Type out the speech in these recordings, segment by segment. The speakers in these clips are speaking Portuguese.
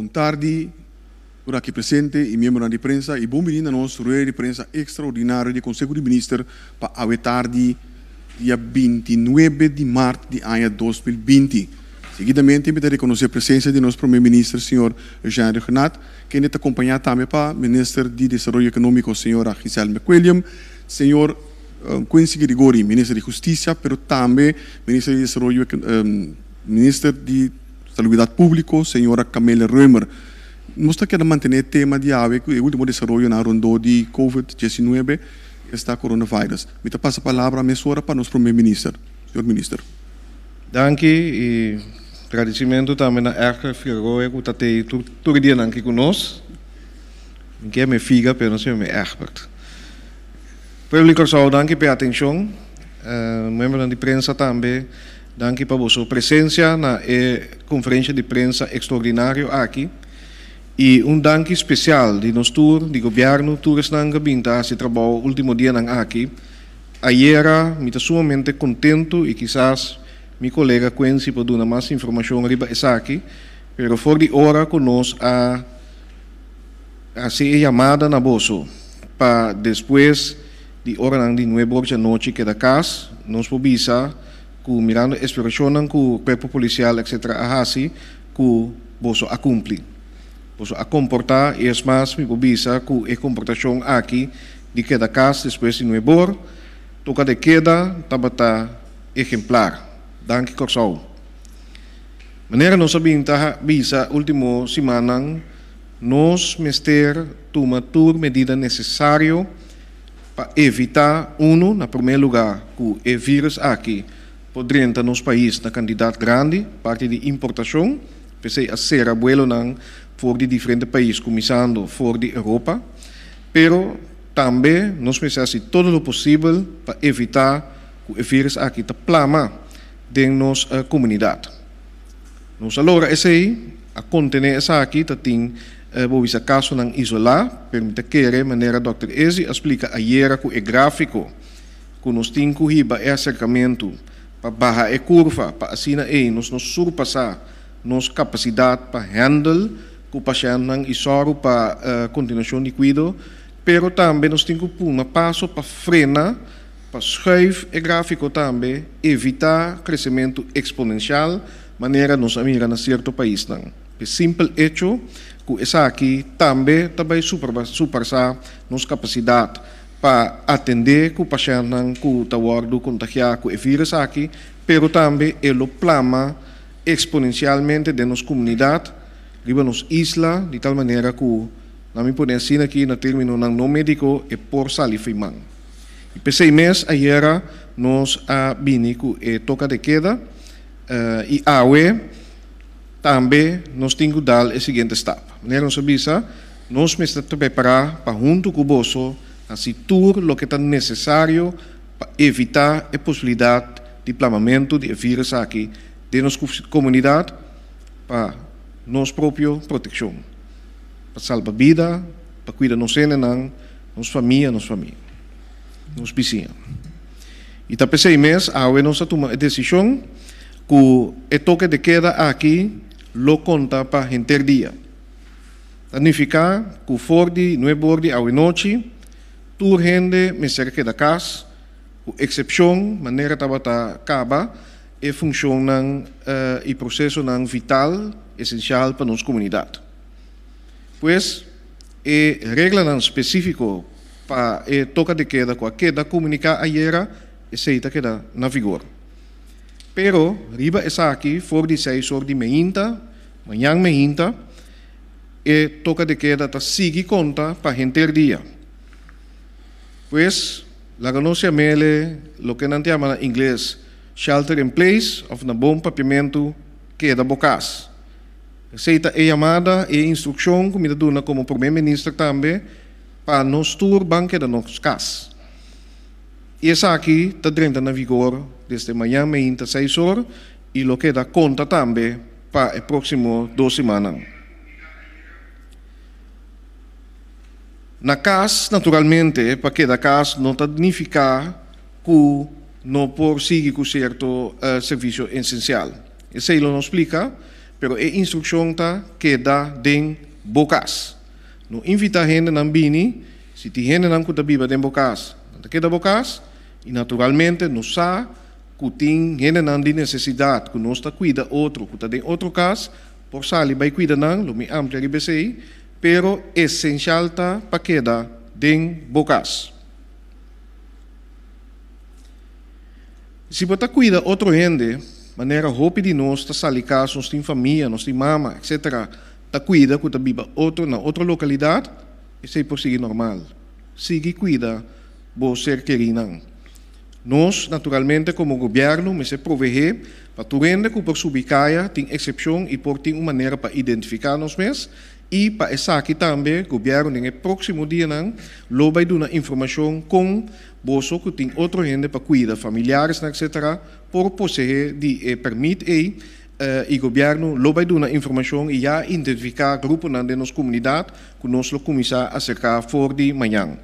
Bom tarde, por aqui presente e membro da prensa, e bom menino nosso rueda de prensa extraordinário do Conselho de Ministros para a tarde, dia 29 de março de ano 2020. Seguidamente, me reconhecer a presença de nosso primeiro-ministro, senhor Jean Renato, que nos acompanha também para o ministro de Desenvolvimento Econômico, senhora Gisele McWilliam, senhor Quincy Grigori, ministro de Justiça, mas também ministro de Desenvolvimento, ministro de Saúde Pública, senhora Camila Römer. Nós queremos manter o tema de AVE, o último desenvolvimento na ronda de COVID-19, está coronavírus. Me passa a palavra a mesura para nosso primeiro-ministro. Senhor ministro. Danke e agradecimento também na Erika Figueroa, que está todo dia aqui conosco. Ninguém me fica, mas não sei me expert. Público só, danke pela atenção. Membro da prensa também, danke pela sua presença na conferência de prensa extraordinária aqui. E danke especial de nosso tour, de governo, tours na Gabinta, se trabalho último dia aqui. Ayer, me estou sumamente contento e quizás meu colega Quincy pode dar mais informação arriba aqui, pero for de hora conosco a ser chamada na bolso para depois de hora de 9 da noite que da casa nos pobisa com mirando a exploração com o corpo policial etc a hasi com bolso a cumprir bolso a comportar e mais me pobisa com a comportação aqui de que da casa depois de 9 horas toca de queda tabata exemplar. Danke, Corsau. Maneira nós sabemos bisa último semana nós mester tomar toda medida necessária para evitar na primeiro lugar que o vírus aqui poderia entrar nos países na quantidade grande parte de importação pensei a ser abuelo não for de diferentes países começando for de Europa pero também nós precisamos fazer todo o possível para evitar que o vírus aqui está plama de nossa comunidade. Nós agora a contener essa aqui tem esse caso não isolar, permite que maneira Dr. Ezi explica ayer que é gráfico que nós temos que ir acercamento para baixar a curva para assim nós surpassar nossa capacidade para handle que o paciente não isoro para continuação de cuidado, pero também nós temos que pôr um passo para frenar para schuiven o gráfico também, evitar crescimento exponencial, maneira nos amiga na certo país não. É simples hecho que essa aqui também superar nossa capacidade para atender que o paciente não que está guardando contagiar com o vírus aqui, pero também ele plama exponencialmente de nossa comunidade, de nossa isla, de tal maneira que não me podem assim aqui no termo não médico é por salifimang. E pensei mês ayer nós vimos que toca de queda e AUE também nós temos que dar a seguinte etapa. Nós avisa, nós precisamos preparar para junto com o bolso assim tudo o que é necessário para evitar a possibilidade de plamamento de vírus aqui de nossa comunidade para nossa própria proteção, para salvar vida, para cuidar nossa família, nos vizinhos. E está pensei mês, a nós tomamos a decisão que o toque de queda aqui lo conta para gente dia. Significa que for de 9 horas à noite, toda gente me cerca da casa, com exceção, maneira tabata acaba, e funciona e processo não vital, essencial para nossa comunidade. Pois, a regra não específica para toca de queda com a queda comunicar ayer essa queda na vigor. Pero riba essa aqui for de 6 horas de manhã e toca de queda tá sigue conta para gente dia. Pues la conoce mele lo que não chama em inglês shelter in place of na bom papiamento queda bocas. Essa é chamada e instrução que me dá como primeiro-ministro também para nós tour banque da nossa casa. E essa aqui está dentro na vigor desde manhã, 6 horas, e lo que dá conta também para o próximo 2 semanas. Na casa, naturalmente, para cada casa não significa que não por seguir com certo serviço essencial. Isso ele não explica, pero a instrução tá queda den bocas. No invita gente nan bini, se ti gente nan kuta biba den bocas, tá queda bocas, e naturalmente no sa kuting gente nan di necessidade, que nós tá cuida outro, kuta den outro caso, por sali vai cuida nan, lo mi amplia ribesei, pero essencial tá pa queda den bocas. Se você cuida outro gente, maneira roupa de nós, tá sali caso, nós tem família, nós tem mama, etc. Tá cuida, que tá biba outro na outra localidade, isso é por seguir normal. Sigue cuida, bo ser querinan. Nós, naturalmente, como governo, me se proveer para tu rende que por subicaia tem exceção e por tem uma maneira para identificar nós mesmos e para essa aqui também, o governo, no próximo dia, lo vai dar informação com bolso que tem outro gente para cuidar, familiares, etc., por possuir de permite e governo lo vai dar informação e já identificar grupo na nossa comunidade que nós lo começar a cercar for de manhã.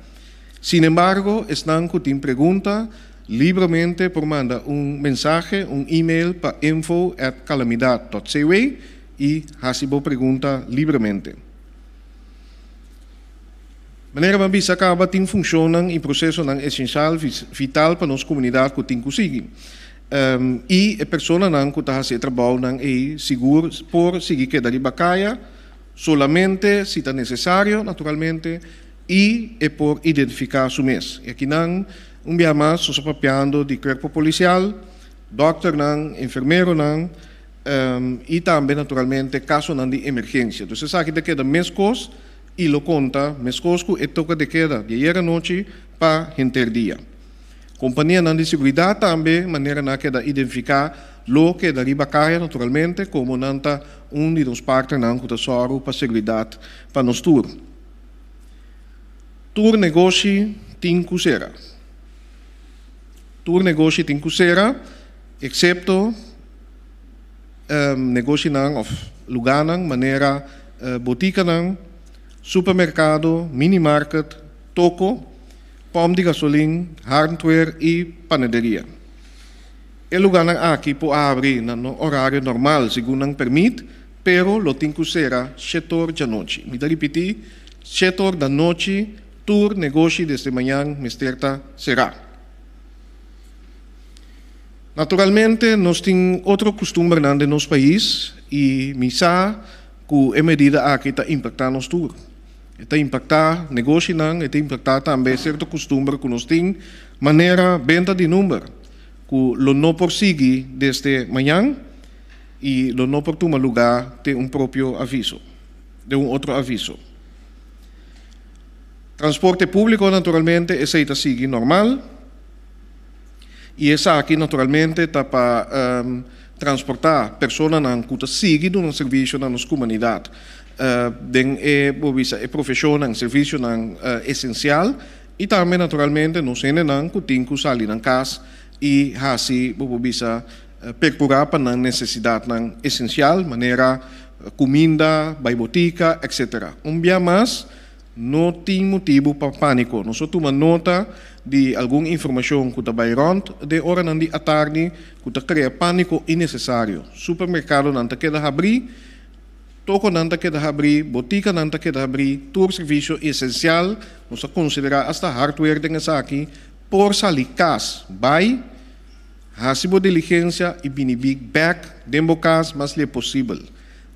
Sin embargo, estão que tem pergunta livremente por mandar mensagem, e-mail para info@calamidade.cw e hasibo pergunta livremente. Maneira que bisa acaba tem funcionam e processo não essencial vital para nossa comunidade que tem que seguir. E a pessoa não que está fazendo trabalho não é seguro por seguir que dali bacaia solamente se está necessário naturalmente e é por identificar su mês. E aqui não dia mais nós papeando de corpo policial, doctor não, enfermeiro não e também naturalmente caso não de emergência. Então, você sabe que queda mês cos e lo conta, mês cos que toca de queda de ayer a noite para dia. Companhia não de segurança também, maneira na queda identificar lo que da riba caia naturalmente, como não está dos partes não que está para segurança para nós tour. Tour negócio tem cusera. Tour negócio tem cusera, excepto negócio não, of lugar não, maneira botica não, supermercado, minimarket, toco, pom de gasolina, hardware e panaderia. O lugar não aqui pode abrir no horário normal, segundo não permite, pero lo tem cusera setor da noite. Me dá repetir, setor da noite, tour negócio desde manhã, mesterta será. Naturalmente, nós temos outro costume no nosso país e misa que a medida aqui está impactando nos tour. Está impactar negócio não, está impactar também certo costume que nós temos, maneira venda de número, que lo não persegue desde manhã e lo não por tomar lugar de próprio aviso, de outro aviso. Transporte público, naturalmente, esse está seguindo normal. E essa aqui, naturalmente, está para transportar pessoas que seguem um serviço na nossa comunidade. É profissão, um serviço essencial. E também, naturalmente, nós temos que sair da casa e assim, procurar para a necessidade essencial, maneira comida, botica, etc. Dia mais, não tem motivo para pânico. Nós tomamos nota de alguma informação que está rond de hora de à tarde que está cria pânico innecessário. Supermercado não está queda abrir, toco não está queda abrir, botica não está queda abrir, todo serviço essencial, nós considerar hasta hardware de aqui por salir cas, vai, hasibo diligência e binibig back, dembo cas, mas é possível.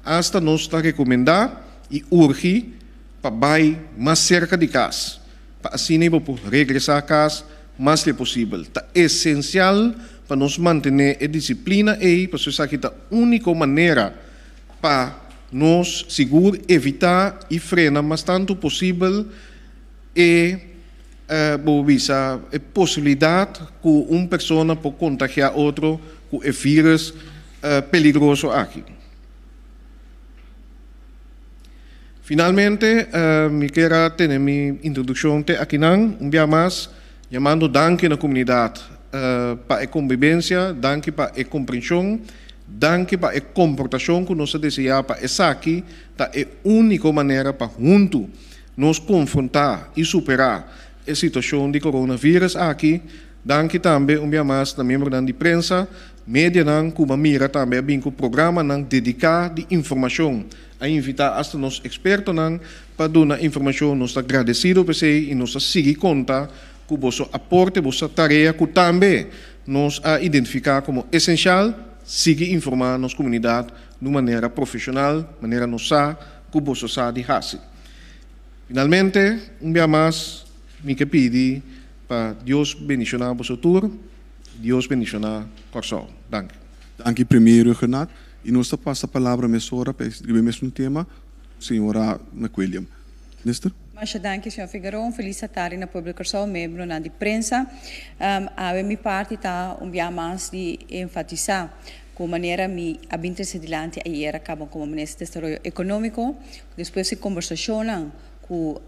Hasta nós está recomendar e urge para vai mais cerca de casa. Para assim não por regressar a casa, mais é possível. É essencial para nós manter a disciplina e para isso aqui é a única maneira para nós segurar, evitar e frenar mais tanto possível a possibilidade que uma pessoa pode contagiar outro com o vírus perigoso aqui. Finalmente, me quero ter minha introdução aqui dia mais, chamando danke na comunidade para a convivência, danke para a compreensão, danke para a comportação que nós desejamos para essa aqui, é a única maneira para juntos nos confrontar e superar a situação de coronavírus aqui. Danke também dia mais na membro da imprensa Media nang Cuba mira também bem com programa nang dedicar de informação a invitar hasta nos expertos nang para dar informação nos agradecido por você e nos seguir conta com vosso aporte, vossa tarefa que também nos a identificar como essencial, seguir informar nos comunidade de maneira profissional, maneira nossa, que vosso sabe fazer. Finalmente, dia mais, me que pedi para Deus bendicionar vosso tour, Deus bendicionar Corsol. Dank. Dank u, primeiro, Renato. E nós passamos a palavra à mesora para escrever mesmo tema, senhora McWilliam. Minister? Mas dank, senhor Figueiredo. Feliz tarde na publicação, membro na de prensa. A minha parte está dia mais de enfatizar com maneira me abinter-se dilante a era acabam como ministro de Desenvolvimento Econômico, depois se conversacionam com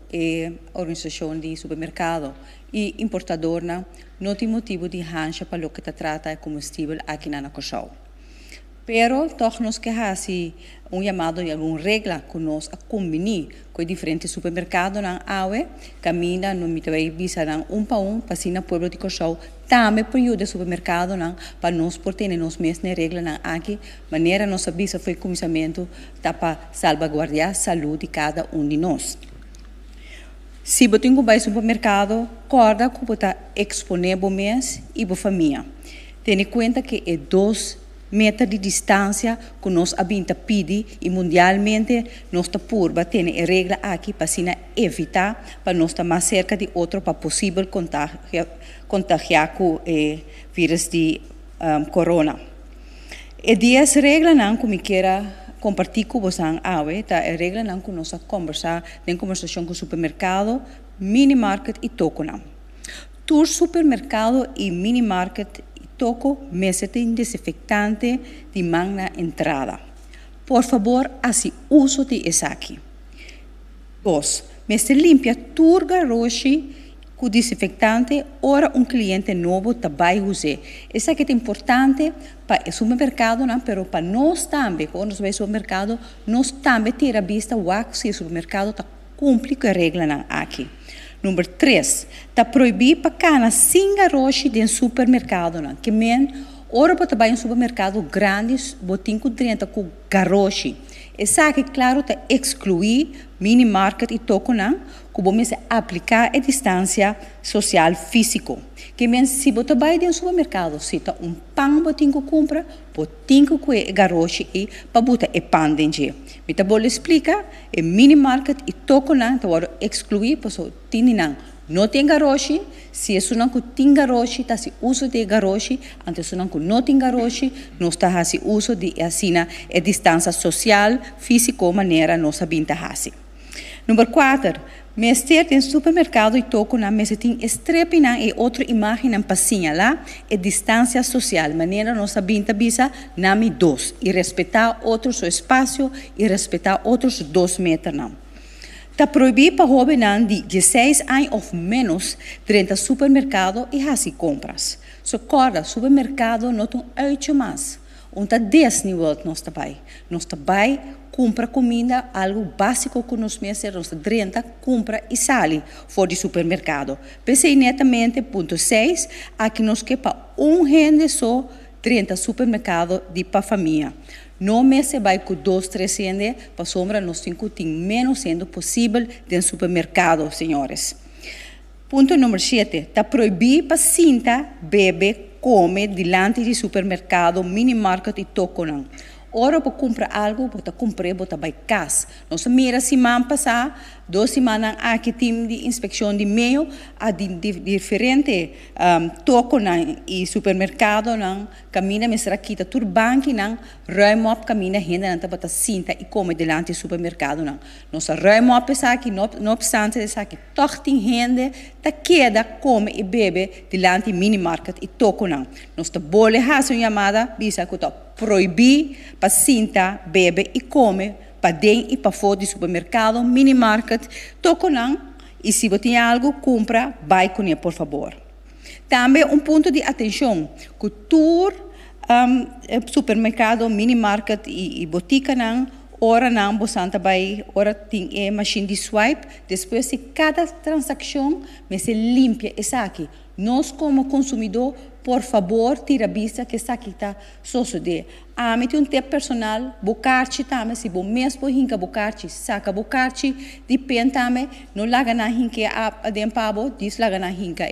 a organização de supermercado e importadora, não tem motivo de rancha para o que trata de combustível aqui na Corsol. Pero, toch nos que hasi chamado de alguma regra que nós a combinar com diferentes supermercados na AUE, caminha no mitway bisa nang para si na pueblo de Corsol, também período de supermercado nang para nós por ter nos mesmas regras nang aqui, maneira nossa bisa foi comissamento para salvaguardar a saúde de cada de nós. Se você tem que supermercado, corda que você exponer o mês e a família. Tenha em conta que é 2 metros de distância que nós habita pedi e mundialmente nós está purba tem a regra aqui para evitar para nós estar mais cerca de outro para possível contagiar com o vírus de corona. E 10 regras não como queira compartir com vocês tá a regra não que nós conversar em conversação com o supermercado, mini market e toco não. Tour supermercado e mini market e toco metem desinfectante de mão na entrada. Por favor, assim uso de esse aqui. 2. Meste limpia tour garagem com desinfectante, ora cliente novo também usa. Isso aqui é importante para o supermercado, mas para nós também, quando nós vamos ao supermercado, nós também temos a vista se o supermercado está cumprindo a regra aqui. Número 3, está proibido para cana sem garagem dentro do supermercado, que men, ora para trabalhar em supermercado grandes, botinho com 30 com garagem. Isso aqui, claro, está excluir mini market e toco não, que vamos aplicar a distância social físico. Que men, se você vai dentro do supermercado, se está pão botinho que compra, botinho que garagem e para botar o pão dentro. Então, vou explicar, é mini market e toco não, então vou excluir, porque não tem garagem, se isso não tem garagem, está se uso de garagem, antes não tem garagem, nós está se uso de assim a distância social, física, maneira nós sabemos assim. Número 4, mestre em supermercado e toco na mesa tem estrepina e outra imagem na passinha lá, é distância social, maneira nós sabemos bisa nami 2 e respeitar outros espaço e respeitar outros 2 metros não. Está proibido para jovens de 16 anos ou menos dentro do supermercado e fazer compras. Socorra, supermercado não tem 8 mais. Onde 10 nível nós trabalhamos. Nós trabalhamos, compra comida, algo básico que nós meses, nós 30, compra e sai fora do supermercado. Pensei netamente, ponto 6, aqui nós quepa rende só 30 supermercado de para família. Não me se vai com 2, 3 rende, para sombra nós temos menos sendo possível dentro do supermercado, senhores. Ponto número 7, está proibido para cinta, bebe, come, diante do supermercado, mini market e toco não. Ora, para comprar algo, bota comprar, bota vai casa. Nós mira semana passada, 2 semanas aqui time de inspeção de meio, a diferente toco e supermercado não caminha mesra quita tur banco não ruim up caminha renda não bota cinta e come delante do supermercado não. Nós ruim up essa aqui não obstante essa aqui toch tem renda tá queda come e bebe delante mini market e toco não. Nós tá bole haso chamada bisa que tá proibir para cinta bebe e come para dentro e para fora do supermercado, mini market, toco não, e se você tem algo, compra, vai com ele, por favor. Também ponto de atenção, que todo supermercado, mini market e botica não, ora não, você vai, ora tem machine de swipe, depois de cada transação, mas se limpa essa aqui. Nós, como consumidor, por favor, tira vista que essa aqui está sucedendo. A mim tem tempo personal, bocarchi também, se bom mesmo hinca bocarchi, saca bocarchi, depende também, não laga na hinca a dempabo, diz laga na hinca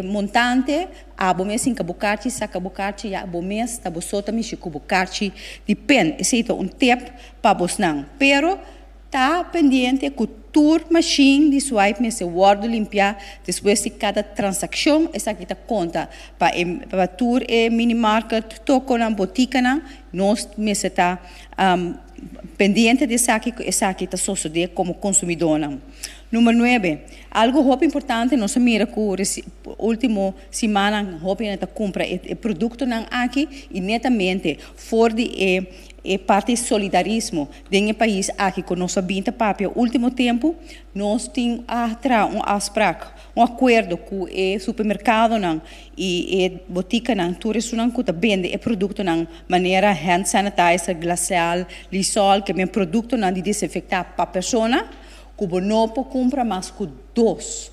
montante, a bom mesmo hinca bocarchi, saca bocarchi, ya bom mesmo, tá bom sota me chico bocarchi, depende, esse é tempo para vos não, pero tá pendente que tour machine de swipe me se guarda limpar depois de cada transação essa aqui tá conta para tour e mini market toco na botica na nós me se tá pendente de essa aqui tá suceder como consumidor. Número 9, algo muito importante, nós mira que último semana hope neta compra o produto não aqui e netamente for de parte de solidarismo dentro do país aqui com nossa binta papel último tempo nós temos um acordo com o supermercado não e botica não turismo não que vende o produto não maneira hand sanitizer glacial lisol que é um produto não de desinfectar para a pessoa que não pode comprar mais que 2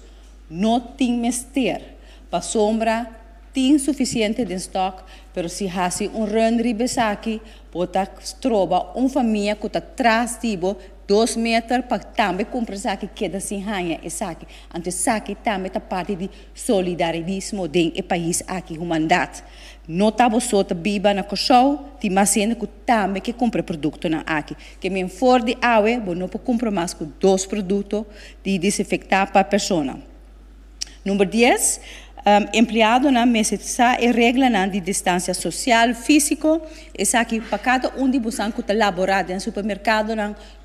não tem mester para sombra tem suficiente de estoque, pero se há um randri besaki, pode trobar uma família que está atrás de 2 metros para também comprar saki que da sem hanha e saki. Então saki também está parte de solidarismo dentro do país aqui humanidade. Não tá só biba na cochou, tem mais gente que também que compra produto na aqui. Que me for de água, não pode comprar mais que 2 produtos de desinfectar para a pessoa. Número 10. Empregado na mesa e regra de distância social, físico, essa aqui para cada de vocês que está elaborado no supermercado,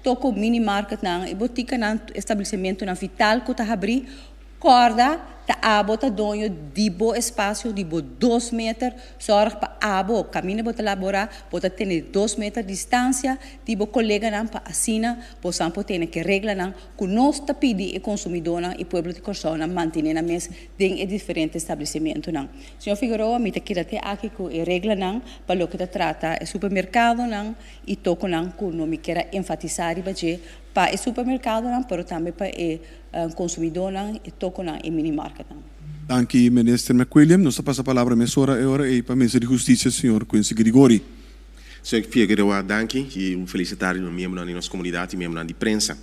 toco mini market, e botica, estabelecimento vital que está abrir, corda, tá abo tá donho dibo espaço dibo 2 metros sorg pa abo caminho bota laborar bota ter 2 metros de distância dibo colega não pa assina possam ter que regra não que nós tá pedi e consumidor não e povo de Corsona manter na mesa em diferentes estabelecimentos não senhor Figueroa me tá queira até aqui com e regra não para lo que tá trata é supermercado não e toco não que não me queira enfatizar e para o supermercado não pero também para consumidor não e toco não e mini market não. Dank u, minister McWilliam. Nós passamos a palavra agora para a Ministra de Justiça, senhor Quincy Grigori. Senhor Figueroa, danke e felicitar o membro da nossa comunidade e membro da imprensa.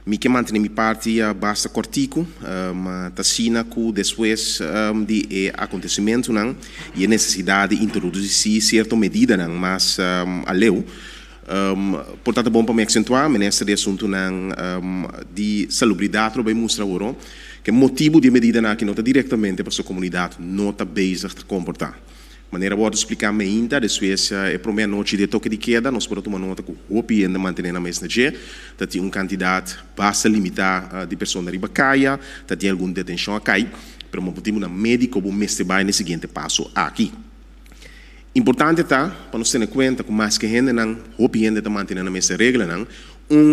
Me que manter minha parte basta cortico, mas tassina que depois de acontecimento não e a necessidade de introduzir certa medida não, mas a lei. Portanto, bom para me acentuar, ministro de assunto de salubridade, para mostrar agora que o motivo de medida não que não está diretamente para a sua comunidade, não está bem a comportar. Maneira boa de explicar me ainda, depois é para a noite de toque de queda, nós podemos tomar nota que o OPI ainda mantém na mesa de que tem quantidade basta limitar de pessoas na ribacaia, que tem alguma detenção a cair, para um motivo na médico, o mês vai no seguinte passo aqui. Importante tá para nós ter em conta que mais que gente não OPI ainda está mantendo na mesa regra não,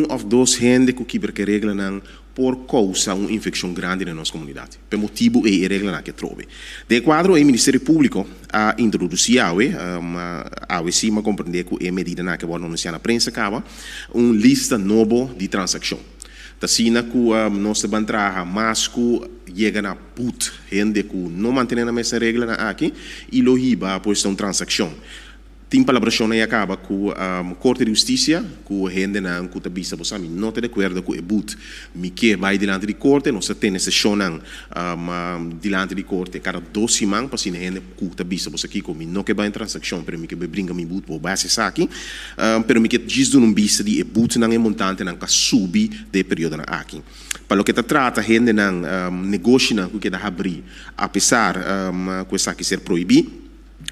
ou 2 gente que quebra que regra não por causa uma infecção grande na nossa comunidade. Por motivo é a regra que trove. De quadro, o Ministério Público a introduzir a cima compreender que é medida que vai anunciar na prensa acaba uma lista nova de transação. Assim que nós vamos trabalhar mais que chega na put gente que não mantém na mesma regra aqui e lo hiba pois uma transação. Tem palabração aí acaba com a Corte de Justiça, com a gente não que está vista você não está de acordo com o but, me que vai diante de corte, nós temos sessão diante de corte cada 2 semanas para se a gente que está vista você aqui como não que vai em transação, para me que brinca me but por base aqui, para me que diz do não vista de but não é montante não que subi de período aqui. Para o que trata a gente não negócio não que está abrir, apesar que isso aqui ser proibido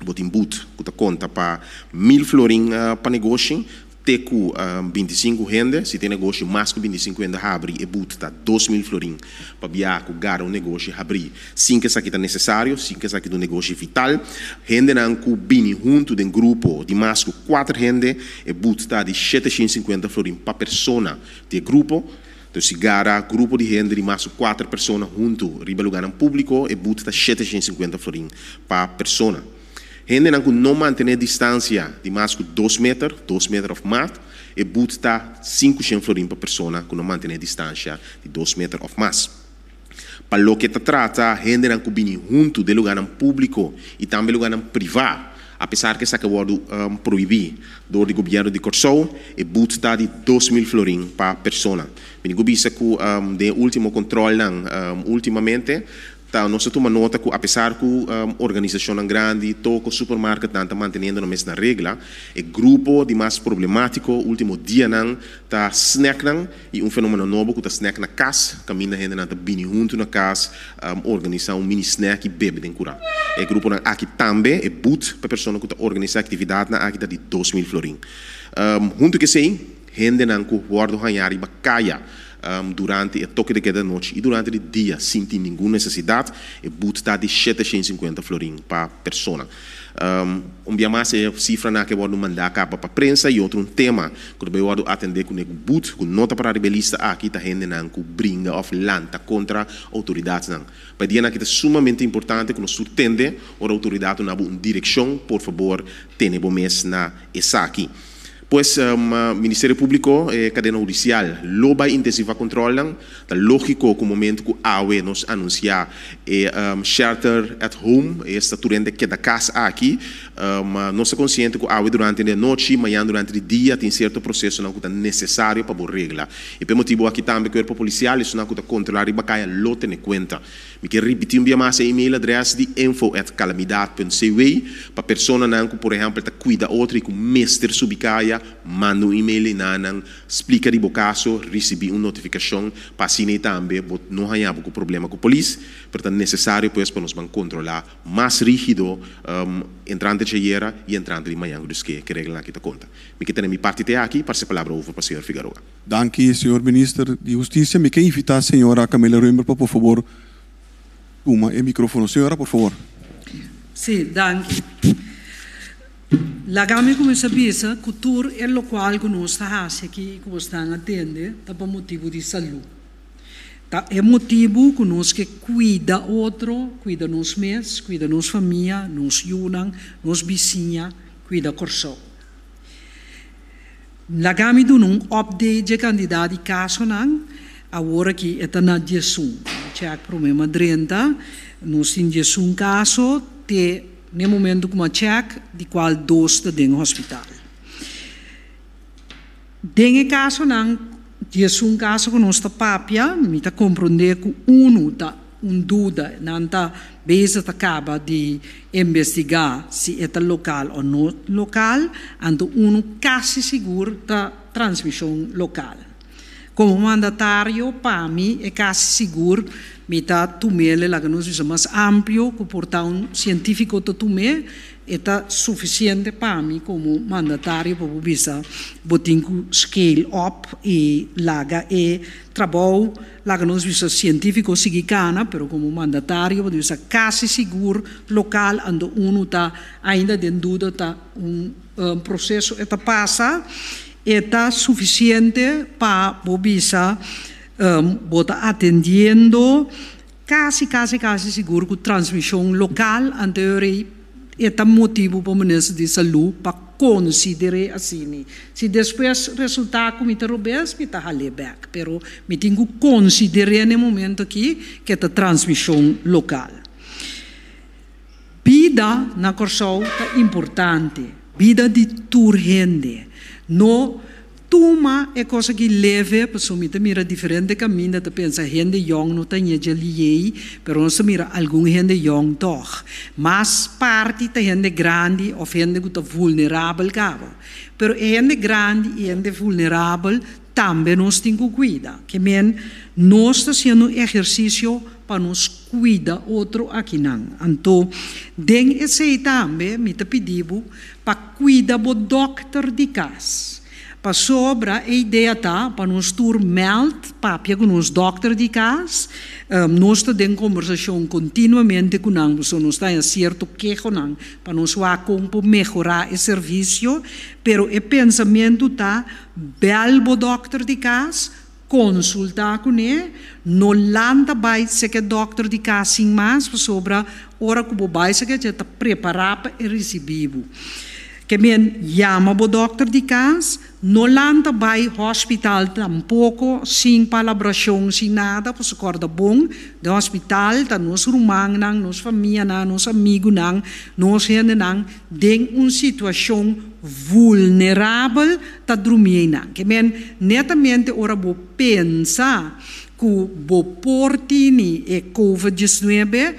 botin but que conta para 1.000 florin para negócio teco 25 gente se tem negócio mais que 25 gente abre e but tá 2.000 florin para biaco gara um negócio abrir sim que isso aqui tá necessário sim que isso aqui do negócio vital gente não que bini junto de grupo de mais que 4 gente e but tá de 750 florin para persona de grupo. Então, se gara grupo de gente de mais de 4 pessoas junto riba lugar público e but tá 750 florin para persona. Gente não mantém distância de mais que 2 metros of mais, e but está 500 florin para pessoa que não mantém distância de 2 metros of mais. Para lo que te trata, gente não combina junto de lugar público e também lugar privado, apesar que essa que pode proibir do governo de Corsou e busta de 2.000 florin para pessoa. Eu gosto que de último controle ultimamente nós toma nota que apesar que organização grande, toco supermercado está mantendo na mesma regra, o grupo de mais problemático último dia não está snack não e fenômeno novo que está snack na casa, caminha gente não está bem junto na casa, organizar mini snack e bebe den cura. O grupo não aqui também é boot para pessoa que está organizar atividade na aqui de 2.000 florin. Junto que sei, gente não que guarda ganhar e bacaia durante o toque de queda da noite e durante o dia, sem nenhuma necessidade, o boot está de 750 florin para pessoa. Dia mais é cifra que eu vou mandar para a prensa e outro tema que eu vou atender com o boot, com nota para a rebelista aqui está gente que brinca of lanta contra autoridades. Para dia que é sumamente importante que nós entende a autoridade na uma direção, por favor, tenha bom mês na essa aqui. Pois Ministério Público e cadena judicial loba intensiva controlam, tá lógico que o momento que a AUE nos anunciar shelter at home, esta turente que da casa aqui, nós é consciente que a AUE durante a noite, amanhã durante o dia tem certo processo não que é necessário para boa regla. E pelo motivo aqui também que o corpo policial isso não que controlar e bacaia lote ne conta. Me quero repetir dia mais a e-mail address de info@calamidade.cw para pessoa não que por exemplo tá cuida outra e com mestre subicaia manda um e-mail e não explica de caso, recebi uma notificação para assim também, não há algum problema com a polícia, portanto necessário para nós controlar mais rígido entrante de cheia e entrante de manhã dos que regra aqui da conta. Me que tem minha parte até aqui, para a palavra over para o senhor Figueroa. Danke, senhor ministro de Justiça. Me quer invitar a senhora Camila Römer para, por favor, toma o microfone. Senhora, por favor. Sim, danke. Lagami come sapesse, cultura é o qual que nós estamos aqui, que nós estamos atendendo, é por motivo de saúde. É motivo que nós que cuida outro, cuida nós mesmos, cuida nossa família, nos junam, nos vizinhos, cuida Corsou. Lagami do um update de candidato de caso não, agora que é na Jesum, check problema 30, nós temos Jesum caso, te no momento como check, de qual 2 está dentro do hospital. Dentro caso não, Jesum caso que nós está papia, me está compreender que está dúvida, não está bem acaba de investigar se é local ou não local, então quase seguro da transmissão local. Como mandatário, para mim, é quase seguro mita tumele la que nos usa mais amplo que portar científico to tume está suficiente para mim como mandatário para visa botinho scale up e laga e trabalho la que nos usa científico sigicana pero como mandatário para visa quase seguro local ando tá ainda de dúvida tá processo está passa está suficiente para visa bota atendendo quase seguro que transmissão local anterior é motivo para o ministro de saúde para considerar assim. Se depois resultar como está robês, me está back, pero me tenho que considerar no momento aqui que é a transmissão local. Vida na Corsou é importante, vida de urgente, no tuma é coisa que leva, pessoa mira diferente caminho, tá pensa gente young não tem de liei, pero nós mira algum gente young toch, mas parte da gente grande ou gente que tá vulnerável cabo, pero gente grande e gente vulnerável também nós temos que cuidar, que men nós está fazendo exercício para nos cuidar outro aqui não, então den esse também me tá pedindo para cuidar do doctor de casa. Para sobra a ideia tá para nós tur meld papia com os doctor de casa nós temos conversação continuamente com nós nós está em certo queixo não para nós como melhorar o serviço pero o pensamento tá bel doctor de casa consultar com ele no landa vai se que doctor de casa sim mais para sobra hora que vai se que já está preparado para receber que men llama o doctor de casa, não lanta vai hospital tampouco, sem palabração, sem nada, por acorda bom, de hospital, tá nos irmãos, nos família, nos amigos, nos gente, tem uma situação vulnerável, tá dormindo. Que men netamente ora bo pensa que bo portini e COVID-19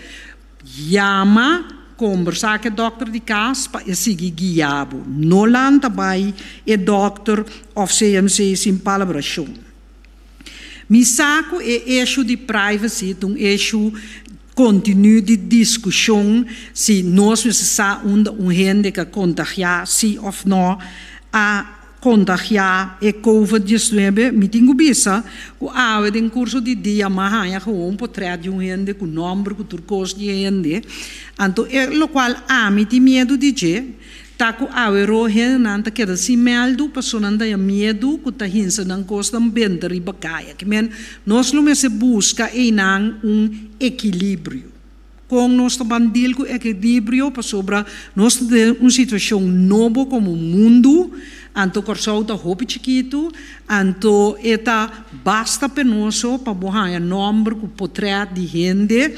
llama conversar com o doctor de casa para seguir guiado. Não lanta vai o doctor of CMC sem palabração. Mi saco é eixo de privacy, um eixo contínuo de discussão se nós precisamos gente que contagiar, se ou não, a contagiar e COVID-19, me tenho bisa, que há em curso de dia, mas há gewoon portret de gente, com número, com turcos de gente, então, o qual há me tem medo de dizer, tá com a gente não tá querendo se meldo, pessoa não tem medo, que tá hinsa não gosta de vender e bacaia, que men, nós não se busca equilíbrio. Com nós bandil com equilíbrio, para sobre nós temos uma situação nova como mundo, anto corsou da hopi chiquito, anto eta basta penoso para borrar número com portrait de gente,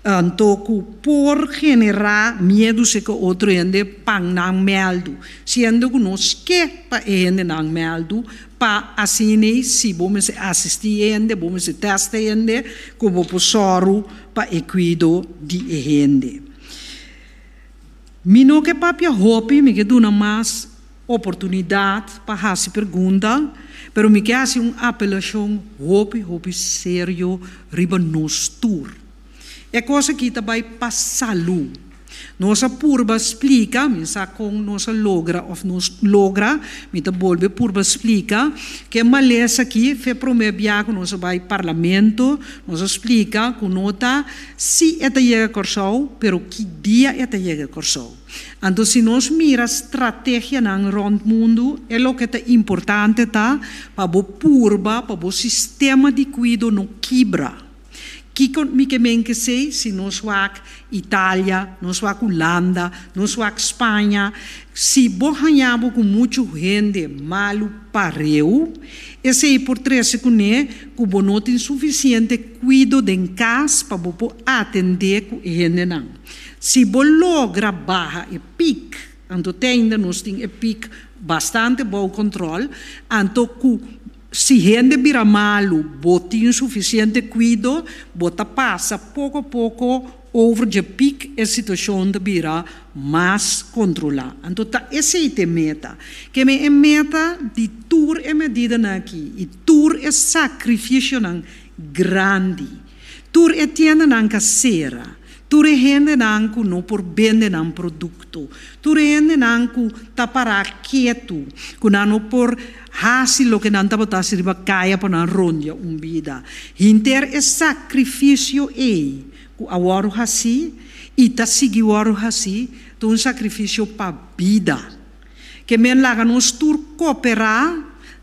anto por generar medo se que outro gente pang nang meldo, sendo que nós que para gente nang meldo, para assim se vamos assistir gente, vamos testar gente, como possoro para equido de gente. Mino que papia hopi me que duna mais oportunidade para fazer pergunta, pero me quer fazer uma apelação hopi sério riba nos tour. É coisa que também para saúde. Nossa purba explica, mensa com nossa logra ou nos logra, me tá bolbe purba explica que malesa aqui foi promebia com nosso vai parlamento, nos explica com nota se é chega corsau, pero que dia é chega corsau. Então, se nós mira estratégia no rond mundo, é o que é importante tá para o purba, para o sistema de cuidado não quebra. Que sei, se nós vamos Itália, nós vamos Holanda, nós vamos Espanha, se borranhamos com muita gente malo pareu, esse é por 3 segundos que o não tem suficiente cuidado em casa para atender com gente não. Se você logra barra e pique, então ainda nós temos pique bastante bom controle, então se gente vira malo, botem suficiente cuidado, bota passa pouco a pouco over de pique a situação de vira mais controlada. Então esse é a meta. Que é meta de tour é medida aqui. E tour é sacrifício grande. Tour é tienda não caseira. Tour é gente não não por vender não produto. Tour é gente não tá para quieto, que não por hasil que não estava a servir caia para na ronda vida. Inter é sacrifício que a waru hasi e tá seguir waru hasi, um sacrifício para vida. Que men laga nos tur cooperar,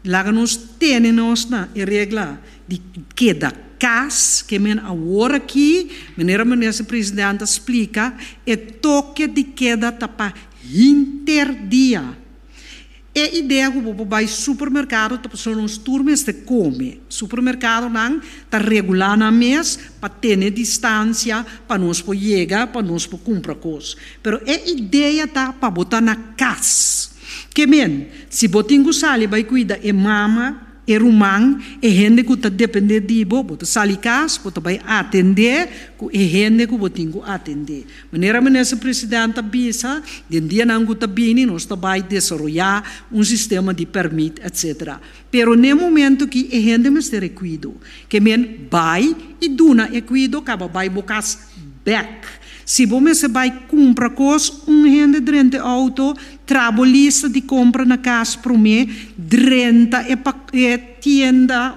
laga nos ter nos na regra de queda cas que men agora aqui, maneira esse presidente explica, é toque de queda tapa interdia. É a ideia que você vai ao supermercado, tá passando uns turmas de come. Supermercado não tá regular na mês para ter distância, para nós poder chegar, para nós poder comprar coisas. Pero é a ideia tá para botar na casa. Que men, se você tem que sair, vai cuidar é mama, é rumang, é gente que está dependendo de você sair casa, você vai atender, é gente que você tem que atender. Maneira esse presidente bisa, de dia não está bem, nós vai desenvolver sistema de permit, etc. Pero no momento que é gente me ter cuidado, que men vai e duna é cuidado, acaba vai bocas back. Se você vai comprar coisas, gente dentro do auto, trabalhista de compra na casa para mim, dentro é tienda,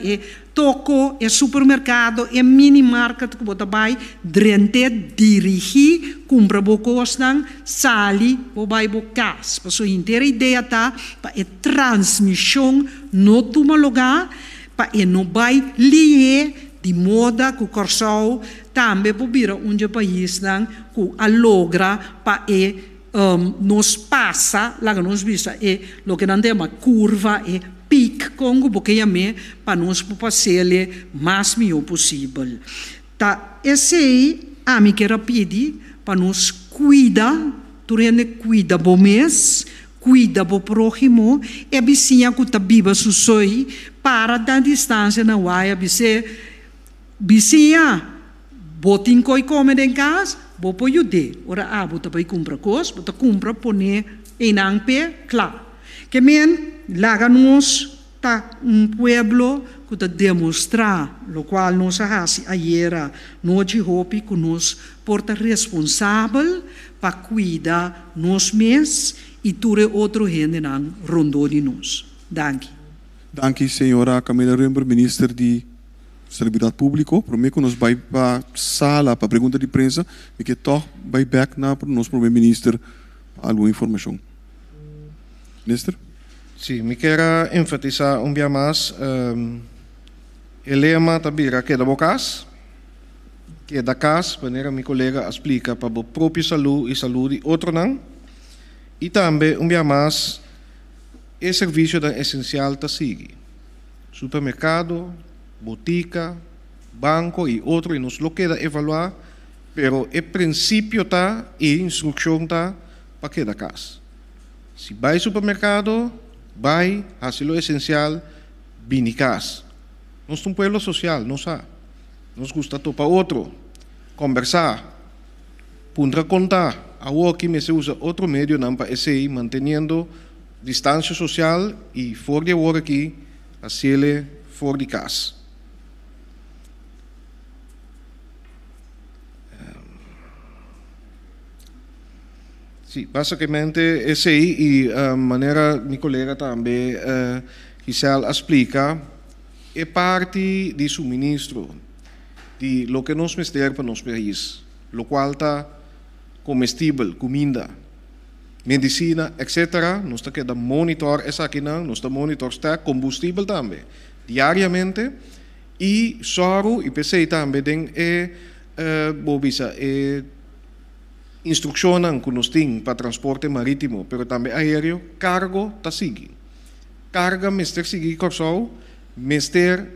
é toco, é supermercado, é mini-market que você vai, dentro dirigir, compra coisas, sali, vai para casa. Porque a inteira ideia está para a transmissão no toma lugar, para não vai ligar de moda que o corsau também pode vir país que a logra para nos passa, lá que nos visa, lo que nós temos curva, pic, Congo, porque para nós fazer mais melhor possível. Tá, esse aí, a mim quero pedir para nos cuidar, cuida bom mês, cuida do próximo, e vizinha que está viva susoi, para dar distância na uaia, vizinha, botin coi come em casa, vou pôr jude, ora bota para comprar coisas, bota compra, põe em pé, claro. Que laga nos tá pueblo que está demonstrar, lo qual nós fazemos ayer, nós hopi que nós porta responsável para cuidar nos mês e ture outro gente não rondou de nós. Danke. Danke, senhora Camila Rember, minister de Serviço Público. Prometo que nós vai para a sala para pergunta de imprensa e que toch vai back na nosso primeiro ministro alguma informação. Minister? Sim, me quero enfatizar vez mais o lema tabira que da bocas, que da casa, maneira meu colega explica para a própria saúde e saúde de outro não, e também vez mais o serviço da essencial tá sigue, supermercado, botica, banco e outro, e nos lo queda evaluar, pero o princípio tá e instrução tá para que da casa. Se vai ao supermercado, vai, fazer o essencial, vem em casa. Nós somos um pueblo social, não sabe. Nos gusta topar outro, conversar, punta contar. Aqui me se usa outro meio não para esse, mantendo distância social e fora de hora aqui, fazer fora de casa. Sim, basicamente esse aí e a maneira meu colega também Giselle explica é parte de suministro de lo que nós ministério para nosso país, lo qual está comestível, comida, medicina, etc. Nós está que monitor essa aqui não, nós está monitor está combustível também diariamente e soro e PC também tem bobisa instrução que nós temos para transporte marítimo, mas também aéreo, cargo está seguindo. Carga, mister seguir corsol, mister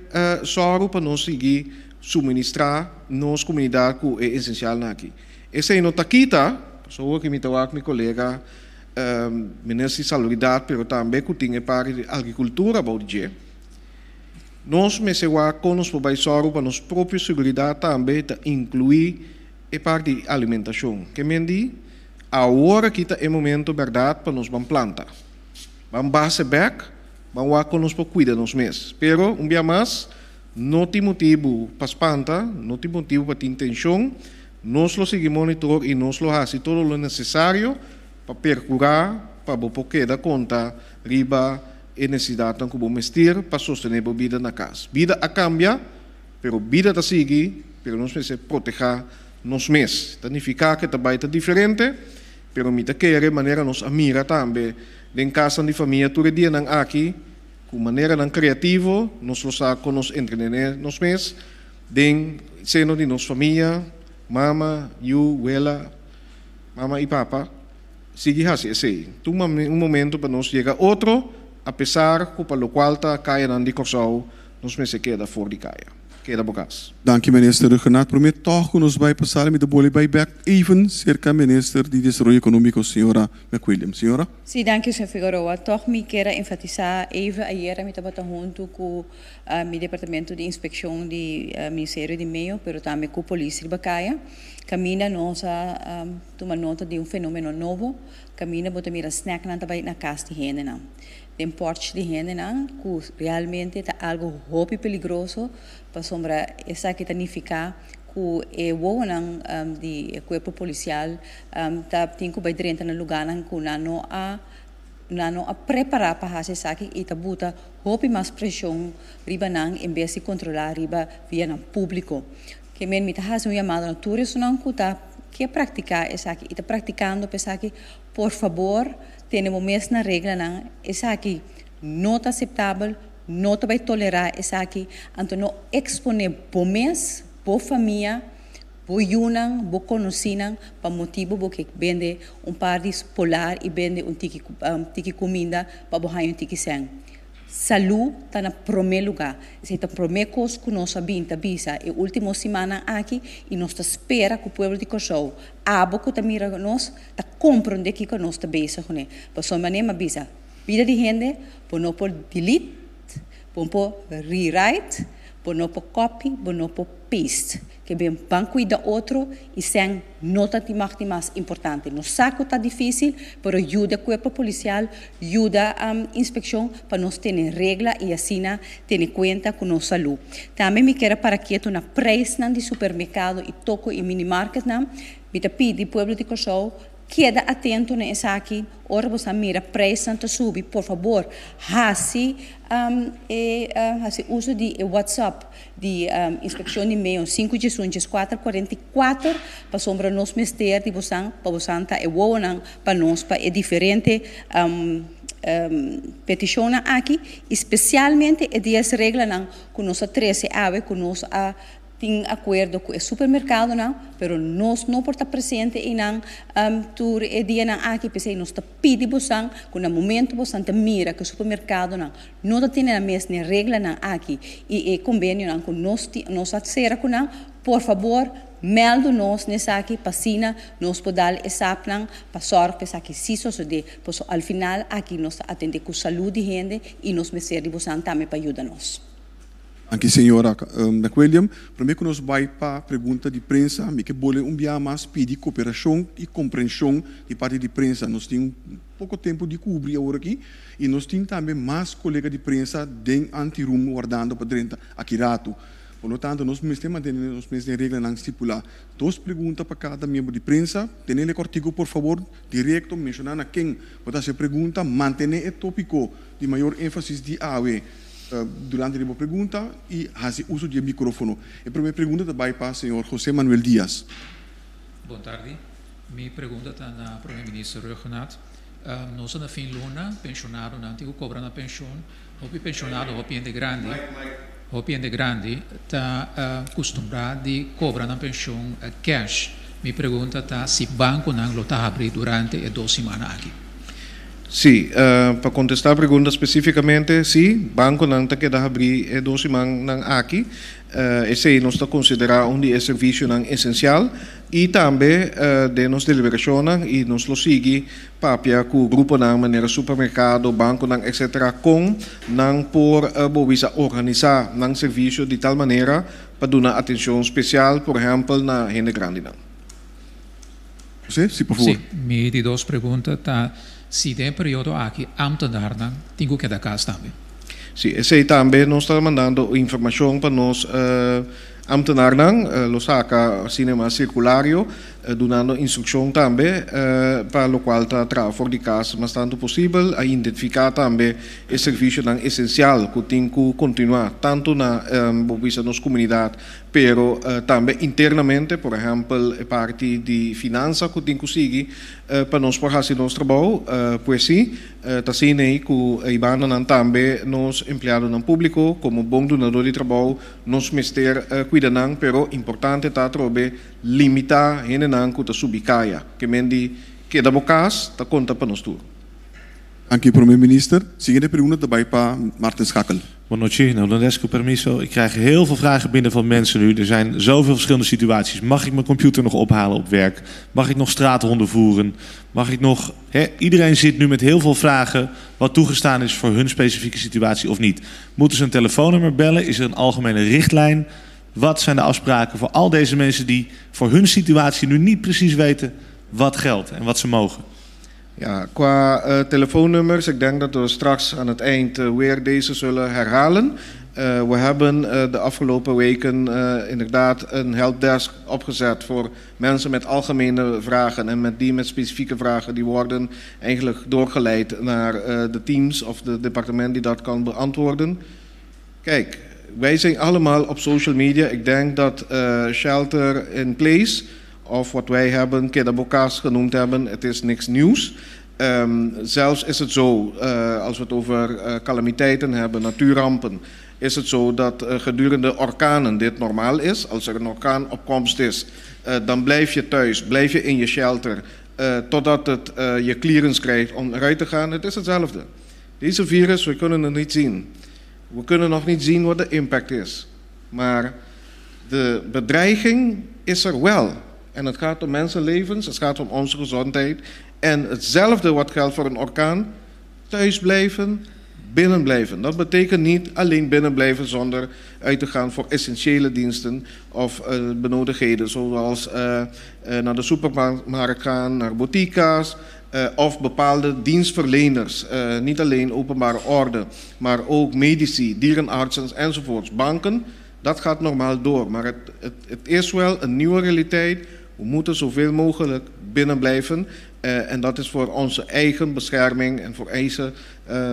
soro para nós seguir suministrar nossa comunidade que é essencial aqui. Esse aí não está aqui, só que me trabalho com meu colega, ministro de saúde, mas também que tem parte de agricultura, nós me seguimos com nos soro para nossa própria segurança também incluir é parte de alimentação. Que me diz, agora que é o momento verdade para nós plantar. Vamos base back, vamos com nós para cuidar nos meses. Pero dia mais, não tem motivo para espantar, não tem motivo para ter intenção. Nós lo seguimos monitor e nós lo fazemos todo o necessário para percurar, para poder dar conta riba e necessidade que vamos vestir para sostener a vida na casa. Vida a cambia, pero vida está seguir, pero nós precisamos proteger nos meses. Significa que também é diferente, pero me quer maneira nos amira também. Den casa de família, todo dia não aqui, com maneira não criativa, nos lo sabe com nos entrenar nos meses, den seno de nos família, mama, you, abuela, mama e papa, sigue assim, assim. Momento para nós chegar outro, apesar que para o qual está caia de corsal, nos meses queda fora de caia. Dank u minister Renaat. Prometo toch que nos vai passar met de bolie back even cerca minister de Desarrollo Económico, senhora McWilliam. Senhora? Sim, dank u, senhor Figueroa. Toch me quero enfatizar even ayer me estava junto com o departamento de inspeção do Ministério de Meio, pero também com a polícia de Bacaia. Camina nossa toma nota de fenômeno novo. Camina bota mira snack na também na casa de gente não. Den porte de gente não, que realmente é algo muito perigoso para sombra essa que significa que o não de corpo policial tá tem que vai dentro no lugar não que não a preparar para fazer isso aqui e tá bota muito mais pressão riba não em vez de controlar riba via no público que me tá fazendo chamada no turismo não que tá que praticar isso aqui e tá praticando pensar aqui por favor temos mesma regra não essa aqui não é aceitável não vai tolerar essa aqui então não exponer por mês por família boiunang, bo conocinan, pa motivo bo que vende par de polar e vende tiki comida pa bo hayon tiki sen. Saúde está na primeiro lugar. Se está primeiro coisa que nós sabemos, visa, e última semana aqui, e nós espera que o povo de Kosovo, a boca está mirando nós, está compreendendo que nós está bezig com ele. Por sua maneira, visa, vida de gente, por não por delete, por rewrite, por não por copy, por não por paste. Que bem banco da outro e sem nota de mais importante. No saco está difícil, mas ajuda o corpo policial, ajuda a inspeção para nós ter regra e assim ter conta com nossa saúde. Também me quero para que na preço de supermercado e toco e minimarket me pedi povo de Kosovo queda atento nessa aqui. Ora você mira preço para subir, por favor, hasi uso de WhatsApp de inspeção de e-mail 5 de 444 para sombra nos mester de você para você tá e wonan para nós para é diferente petição aqui, especialmente é dias regras com nossa 13 ave com nossa tem acordo com o supermercado não, pero nós não por estar presente e não tur e dia não aqui pensei nós está pedi bosan com no momento bosan te mira que o supermercado não está tendo a mesma regra não aqui e convênio não com nós será com não por favor meldo nós nessa aqui passina nós podal exap não para sorte para que se sucede pois ao final aqui nós atender com saúde de gente e nós meser de bosan também para ajudar nós. Anche senhora William, primeiro que nós vai para a pergunta de prensa, me que bole dia mais pedir cooperação e compreensão de parte de prensa. Nós temos pouco tempo de cobrir agora aqui e nós temos também mais colegas de prensa dentro anti-room guardando para dentro aqui rato. Por lo tanto, nós temos regras não estipular. 2 perguntas para cada membro de prensa. Tenele cortigo, por favor, direto, mencionando a quem pode fazer pergunta, manter o tópico de maior ênfase de AWE. Durante a pergunta e fazer uso do microfone. A primeira pergunta vai para o senhor José Manuel Dias. Boa tarde. Minha pergunta está na primeiro-ministro Renato. Nós na fim luna pensionado na antigo cobra na pensão, o pensionado o piende grande está acostumado de cobrar na pensão cash. Minha pergunta está se banco não está abrir durante 2 semanas aqui. Sim, para contestar a pergunta especificamente, sim, banco não está querendo abrir 2 semanas aqui. Esse nós está considerando um serviço essencial e também de nossa deliberação e nós lo sigue para que o grupo na maneira supermercado, banco etc. com não por bovisa organizar um serviço de tal maneira para dar atenção especial, por exemplo, na gente grande. Sim, por favor. Sim, me de 2 perguntas tá se tem período aqui ambtenaar tenho que dar casa também. Sim, esse também nós está mandando informação para nós ambtenaar lo saca cinema circulario dando instrução também para o qual está fora de casa mas tanto possível a identificar também o serviço essencial que tem que continuar tanto na nossa comunidade pero também internamente por exemplo a parte de finanças que tem que seguir para nós fazer nosso trabalho pois sim está sendo que a IBAN também nos empregados no público como bom donador de trabalho nos mester cuidando pero importante está trobe limitar a que está subicaia que mendi que da bocas está conta para nós tudo. Anche premier-minister. Seguinte pergunta daarbij para Martin Schakel. Boa noite, nou dan desk permiso. Ik krijg heel veel vragen binnen van mensen nu. Er zijn zoveel verschillende situaties. Mag ik mijn computer nog ophalen op werk? Mag ik nog straathonden voeren? Mag ik nog... Iedereen zit nu met heel veel vragen wat toegestaan is voor hun specifieke situatie of niet. Moeten ze een telefoonnummer bellen? Is er een algemene richtlijn? Wat zijn de afspraken voor al deze mensen die voor hun situatie nu niet precies weten wat geldt en wat ze mogen? Ja, qua telefoonnummers, ik denk dat we straks aan het eind weer deze zullen herhalen. We hebben de afgelopen weken inderdaad een helpdesk opgezet voor mensen met algemene vragen en met specifieke vragen. Die worden eigenlijk doorgeleid naar de teams of de departement die dat kan beantwoorden. Kijk, wij zijn allemaal op social media. Ik denk dat Shelter in Place, of wat wij hebben, Kedabokas genoemd hebben, het is niks nieuws. Zelfs is het zo, als we het over calamiteiten hebben, natuurrampen, is het zo dat gedurende orkanen dit normaal is. Als er een orkaanopkomst is, dan blijf je thuis, blijf je in je shelter, totdat het je clearance krijgt om eruit te gaan. Het is hetzelfde. Deze virus, we kunnen het niet zien. We kunnen nog niet zien wat de impact is. Maar de bedreiging is er wel. En het gaat om mensenlevens, het gaat om onze gezondheid. En hetzelfde wat geldt voor een orkaan, thuis blijven, binnen blijven. Dat betekent niet alleen binnen blijven zonder uit te gaan voor essentiële diensten of benodigdheden, zoals naar de supermarkt gaan, naar boutiques of bepaalde dienstverleners. Niet alleen openbare orde, maar ook medici, dierenartsen enzovoorts. Banken, dat gaat normaal door. Maar het is wel een nieuwe realiteit. We moeten zoveel mogelijk binnen blijven. En dat is voor onze eigen bescherming en voor eigen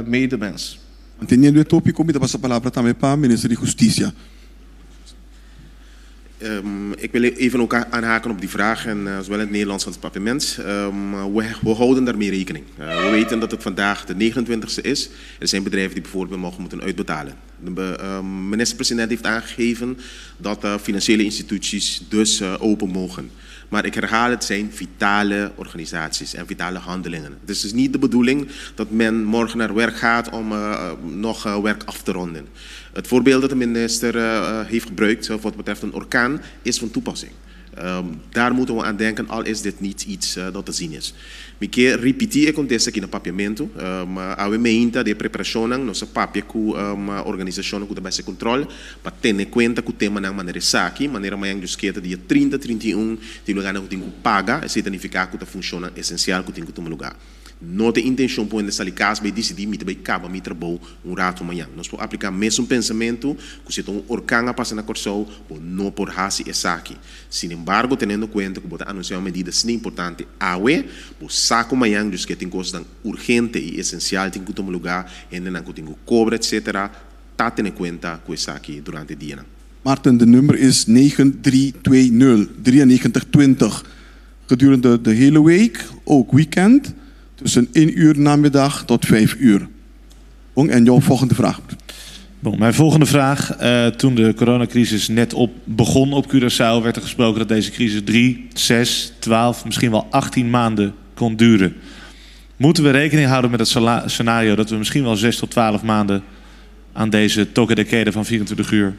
medemens. Teniendo el tópico, me da paso a palavra também para minister de Justiça. Ik wil even ook aanhaken op die vraag, en zowel in het Nederlands als het parlement. We houden daarmee rekening. We weten dat het vandaag de 29e is. Er zijn bedrijven die bijvoorbeeld morgen moeten uitbetalen. De minister-president heeft aangegeven dat financiële instituties dus open mogen. Maar ik herhaal, het zijn vitale organisaties en vitale handelingen. Het is dus niet de bedoeling dat men morgen naar werk gaat om nog werk af te ronden. Het voorbeeld dat de minister heeft gebruikt wat betreft een orkaan is van toepassing. Daar moeten we aan denken, al is dit niet iets dat te zien is. Ik repetir com esse aqui no papiamento, a meinta de preparação nossa papia com a organização que também se controle, para ter em conta que o tema não maneira saque, maneira mais disqueta dia 30, 31, de lugar não tem que pagar, e significa que funciona essencial que tem que tomar lugar. Não tem intenção por nessa caso vai decidir me também acaba me trabalho rato amanhã. Nós podemos aplicar mesmo pensamento que se tem orcanga passa na corção ou não por hasi e saque. Sin embargo, tendo em conta que botar anunciar medidas sim importante awe, o saco amanhã dos que tem coisas urgente e essencial tem que tomar lugar, e não que tem que cobrar etc. Tá tendo em conta com isso aqui durante o dia. Maarten, de nummer is 9320 9320. Gedurende de hele week, ook weekend, tussen 1 uur namiddag tot 5 uur. En jouw volgende vraag. Bon, mijn volgende vraag. Toen de coronacrisis net begon op Curaçao, werd er gesproken dat deze crisis 3, 6, 12, misschien wel 18 maanden kon duren. Moeten we rekening houden met het scenario dat we misschien wel 6 tot 12 maanden aan deze toque de queda van 24 uur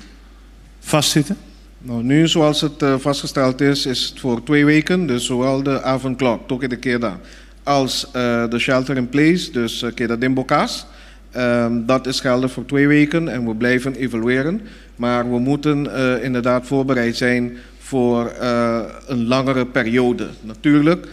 vastzitten? Nou, nu zoals het vastgesteld is het voor 2 weken. Dus zowel de avondklok, toque de queda, als de shelter in place, dus queda de Bocas. Dat is geldig voor 2 weken en we blijven evalueren. Maar we moeten inderdaad voorbereid zijn voor een langere periode. Natuurlijk,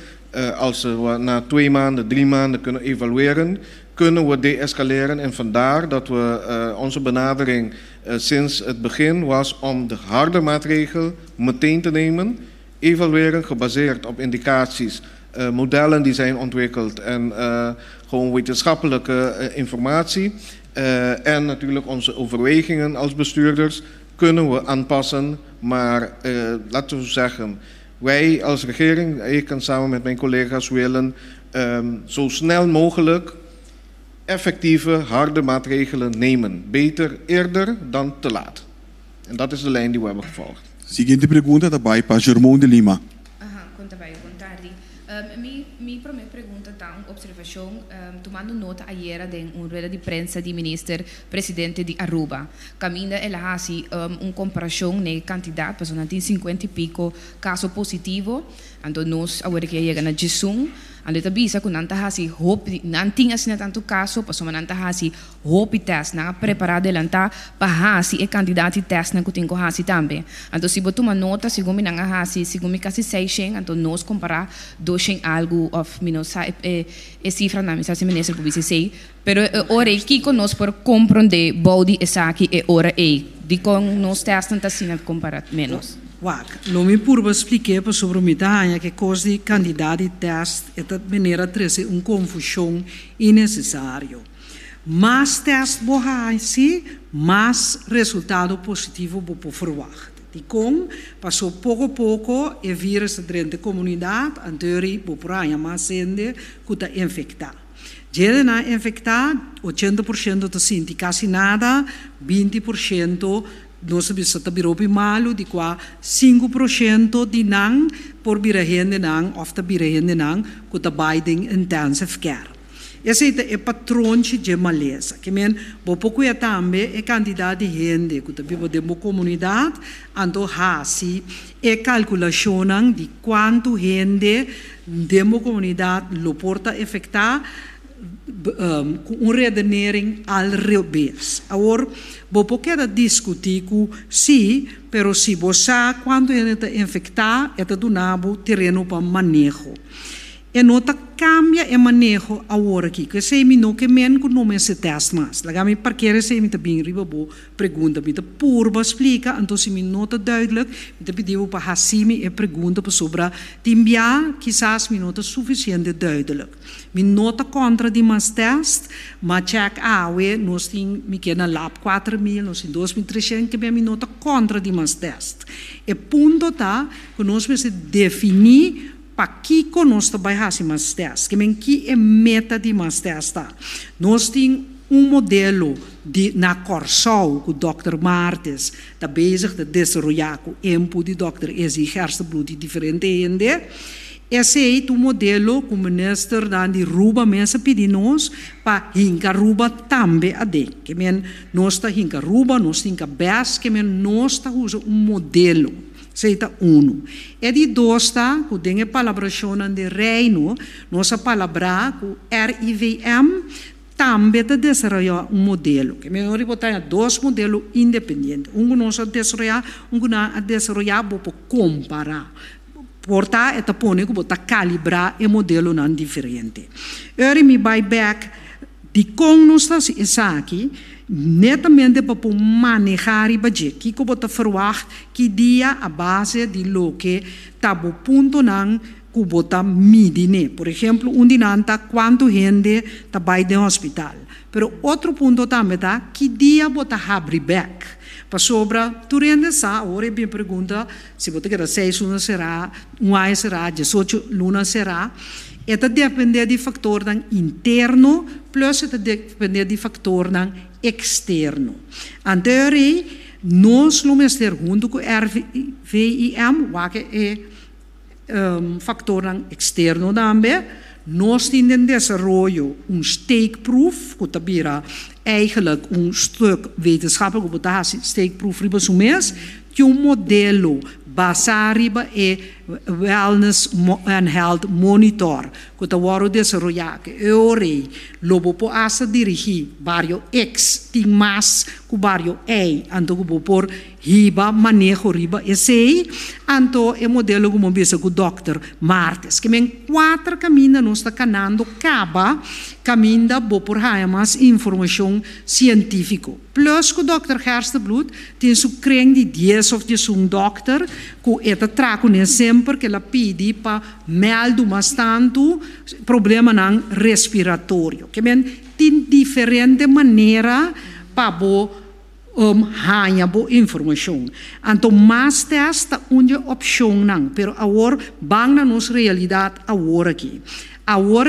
als we na 2 maanden, 3 maanden kunnen evalueren, kunnen we de-escaleren. En vandaar dat we onze benadering sinds het begin was om de harde maatregel meteen te nemen. Evalueren gebaseerd op indicaties, modellen die zijn ontwikkeld en gewoon wetenschappelijke informatie. En natuurlijk onze overwegingen als bestuurders kunnen we aanpassen. Maar laten we zeggen, wij als regering, ik en samen met mijn collega's willen zo snel mogelijk effectieve, harde maatregelen nemen. Beter eerder dan te laat. En dat is de lijn die we hebben gevolgd. Seguinte pergunta da Baipa Germão de Lima. Conta bem, boa tarde. Minha primeira pergunta está uma observação, tomando nota ayer de uma rueda de prensa do ministro-presidente de Aruba. Caminda ela hasi comparação na quantidade, pessoas tem 50 e pico caso positivo, então nós agora que chega na Jisung, ando tabisa kung nanta hasi hope nanting as na tanto caso paso nanta hasi hope test na preparado lanta pa hasi e candidato test na kutingo hasi tambe anto si botu uma nota sigumi nanga hasi sigumi kasi 6 anto nos comparar doshing algo of minosa e cifra na misa se ministro publici sei pero ora kiko nos por comprende body esaki e ora di con nos test nanta sina comparar menos. Lo mi purba expliquei para sobre o que coisa de candidato test é de maneira trazer confusão innecessário. Mais teste borrasse, mais resultado positivo por verwachten. Die kon passou pouco a pouco e vírus dentro da comunidade, anterior por praia mais sende que está infectado. Já na infectar, 80% de sinti quase nada, 20% nós sabemos que biropi malo de qua 5% de nang por birahende nang of ta birahende nang ku ta Biden intensive care. Esse é o patrão de Malesa. Que men bo pouco é também é quantidade de gente que ta vive dentro da comunidade, ando hasi é calculação de quanto gente dentro da comunidade lo porta afetar com redenering al revés. Agora, vou poder discutir com sim, pero se você quando ele está infectado, é do nabo terreno para manejo. E nota cambia e manejo agora aqui. Que se me não que men que não me se teste mais. Laga me parqueira se me também riba bo pergunta me tá purba explica, então se me nota duidelijk, me tá pediu para hasimi e pergunta sobre timbia, quizás me nota suficiente duidelijk. Me nota contra de mas test, mas check awe nós tem me que na lab 4.000, nós tem 2.300 que me nota contra de mas test. E ponto tá que nós me se definir para que nós vai fazer mais testes, que men que é meta de mais testes. Nós temos modelo de na Corsol, com o Dr. Martes, está bezig de desenvolver com o input de Dr. Ezi Gerstenbloed, diferente gente. Esse é o modelo que o ministro de Ruba mensa pedi nós para hinka Ruba também a de. Que men nós está hinka Ruba, nós hinka best, que men nós está usando modelo. Seita uno. E di dosta, ku dinge palabracionan de reino, nossa palavra, ku RIVM, também te desarrollar modelo. Que me botar dois modelos independentes. Nós a desarrollar, a desarrollar, para comparar. Porta e tapone, ku bota calibrar e modelo não diferente. Eu me vai back, de como nós estamos aqui, netamente para manejar o budget. Que eu vou verwacht que dia a base de lo que tabo ponto não que vou medir. Por exemplo, dinanta quanto gente está vai de hospital. Pero outro ponto também tá que dia vou abrir back. Para sobra, tu rende sa, ora me pergunta se vou ter 6 lunas será, 1 ano será, 18 lunas será. Eta depende de factor interno plus eta depende de factor externo. Anterior, nós vamos ter junto com RVIM, que é factor externo também, nós temos desenvolver steekproef, que tabira eigenlijk stuk wetenschappelijk, que botar steekproef riba sumes, que modelo basariba e wellness and health monitor que ta waro desarrollar que ore lobo po asa dirigir vario X ting mas ku vario A anto ku por hiba manejo riba esse anto e modelo como bisa ku Dr. Martes que men 4 caminda nos está canando caba caminda bo por haia mais informação científico plus ku Dr. Gerstenbloed tem su kring die 10 of die sung dokter ku eta traco ne sempre que la pedi pa meldo mas tanto problema nan respiratório que men tin diferente maneira pa bo hanya bo informação anto mas testa unje opção nan pero agora bang na nos realidade agora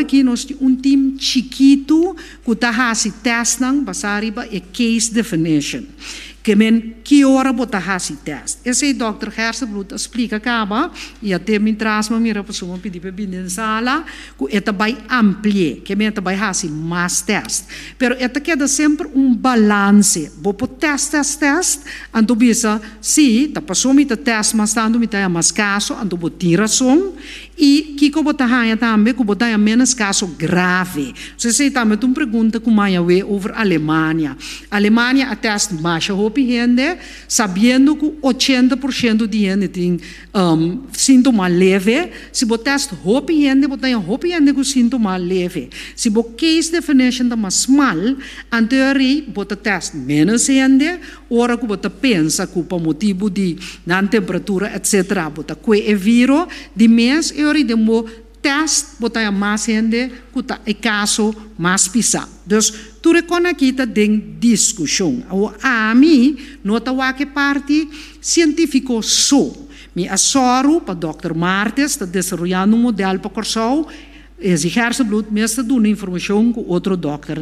aqui nós temos time chiquito que tá hasi test nan basariba e case definition que men que hora botar hasi test esse Dr. Gerstenbloed explica acaba e até me traz uma mira para suma pedir para vir sala que eta vai amplie que men eta vai hasi mais test pero eta queda sempre balance bo po test ando bisa si ta passou me test mas tanto me tá mais caso ando bo tiração e que botar hanya também que botar menos caso grave você também tu pergunta como é over Alemanha a test mais gente, sabendo que 80% de gente tem sintoma leve, se você testa gente, você tem gente com sintoma leve. Se você case definition está mais mal, anterior, você testa menos gente, ora que você pensa que por motivo de não temperatura, etc., você é vírus, de mês, e ora de test, botar mais gente, que está em caso mais pisado. Então, tu reconhece que está em discussão. A mim, nota que parte científico só. Me assoro para Dr. Martes, está desenvolvendo modelo para Corsol, esse Gerstenbloed me está dando informação com outro doctor.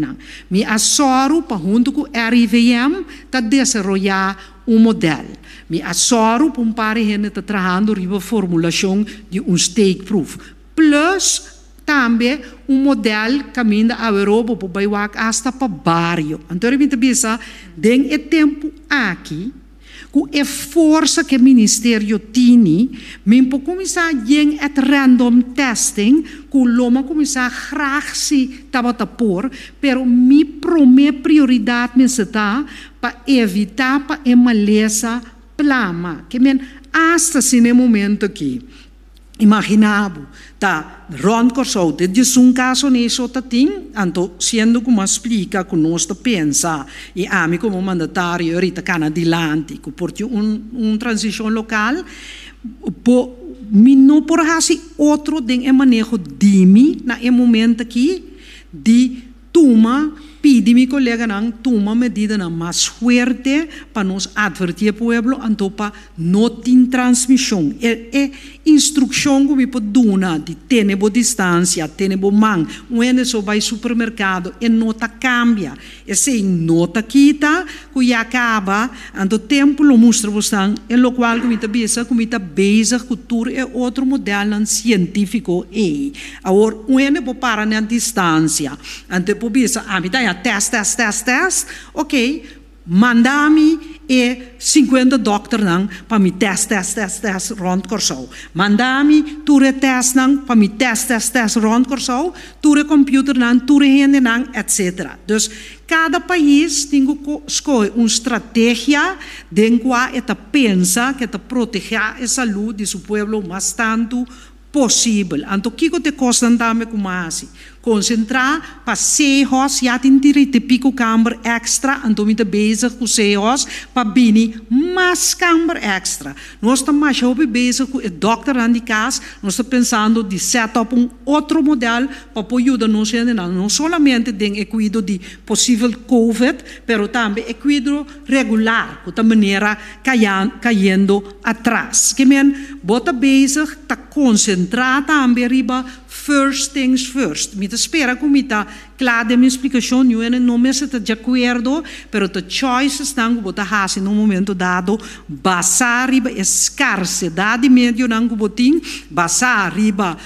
Me assoro para junto com RIVM, está desenvolvendo modelo. Me assoro para pare gente está trabalhando riba formulação de stake-proof. Plus, também modelo caminho da Europa para baiwak hasta para barrio. Então, eu penso, den tempo aqui, com a força que o Ministério tem, mesmo começar a fazer random testing, com o loma começar a graag se por, pero minha prioridade está para evitar para a maleza plama, que men hasta esse momento aqui. Imaginavo, tá, Ron Corsou, de um caso nisso tá tem, então, sendo como explica, que nós pensa, e a mim como mandatário, ahorita canadilante, que porte transição local, não por assim outro de manejo de mim, na momento aqui, de toma, pedi mi colega nang toma medida na mais fuerte para nos advertir ao pueblo então para não ter transmissão instrução que me pode dar de ter boa distância ter boa mão quando só vai ao supermercado e nota cambia e se nota quita que já acaba então tempo lo mostra você e lo qual que me tá bisa que me tá base cultura é outro modelo científico agora quando vou parar na distância então por bisa a me tá test, ok, manda-me 50 doctor para me test, rond Corsou. Manda-me ture test para me test, rond Corsou, ture computer ture gente etc. Dus cada país tem que escolher uma estratégia de qual pensa que proteger a saúde de seu povo mais tanto possível. Então, o que te custa também com mais? Concentrar para 6 horas, já tem direito de pico câmara extra, então me bezig com 6 horas, para vir mais câmara extra. Nós estamos mais bezig com o doctor de casa, nós estamos pensando de set up outro modelo para ajudar nós não somente em cuidado de possível COVID, mas também em cuidado regular, de maneira caindo atrás. Que men, bota bezig, está concentrar também riba first things first. Me espera que me tá clara de minha explicação, não me está de acordo, pero the choices estão que botar assim no momento dado, basar riba escarsidade médio não que botin, basar riba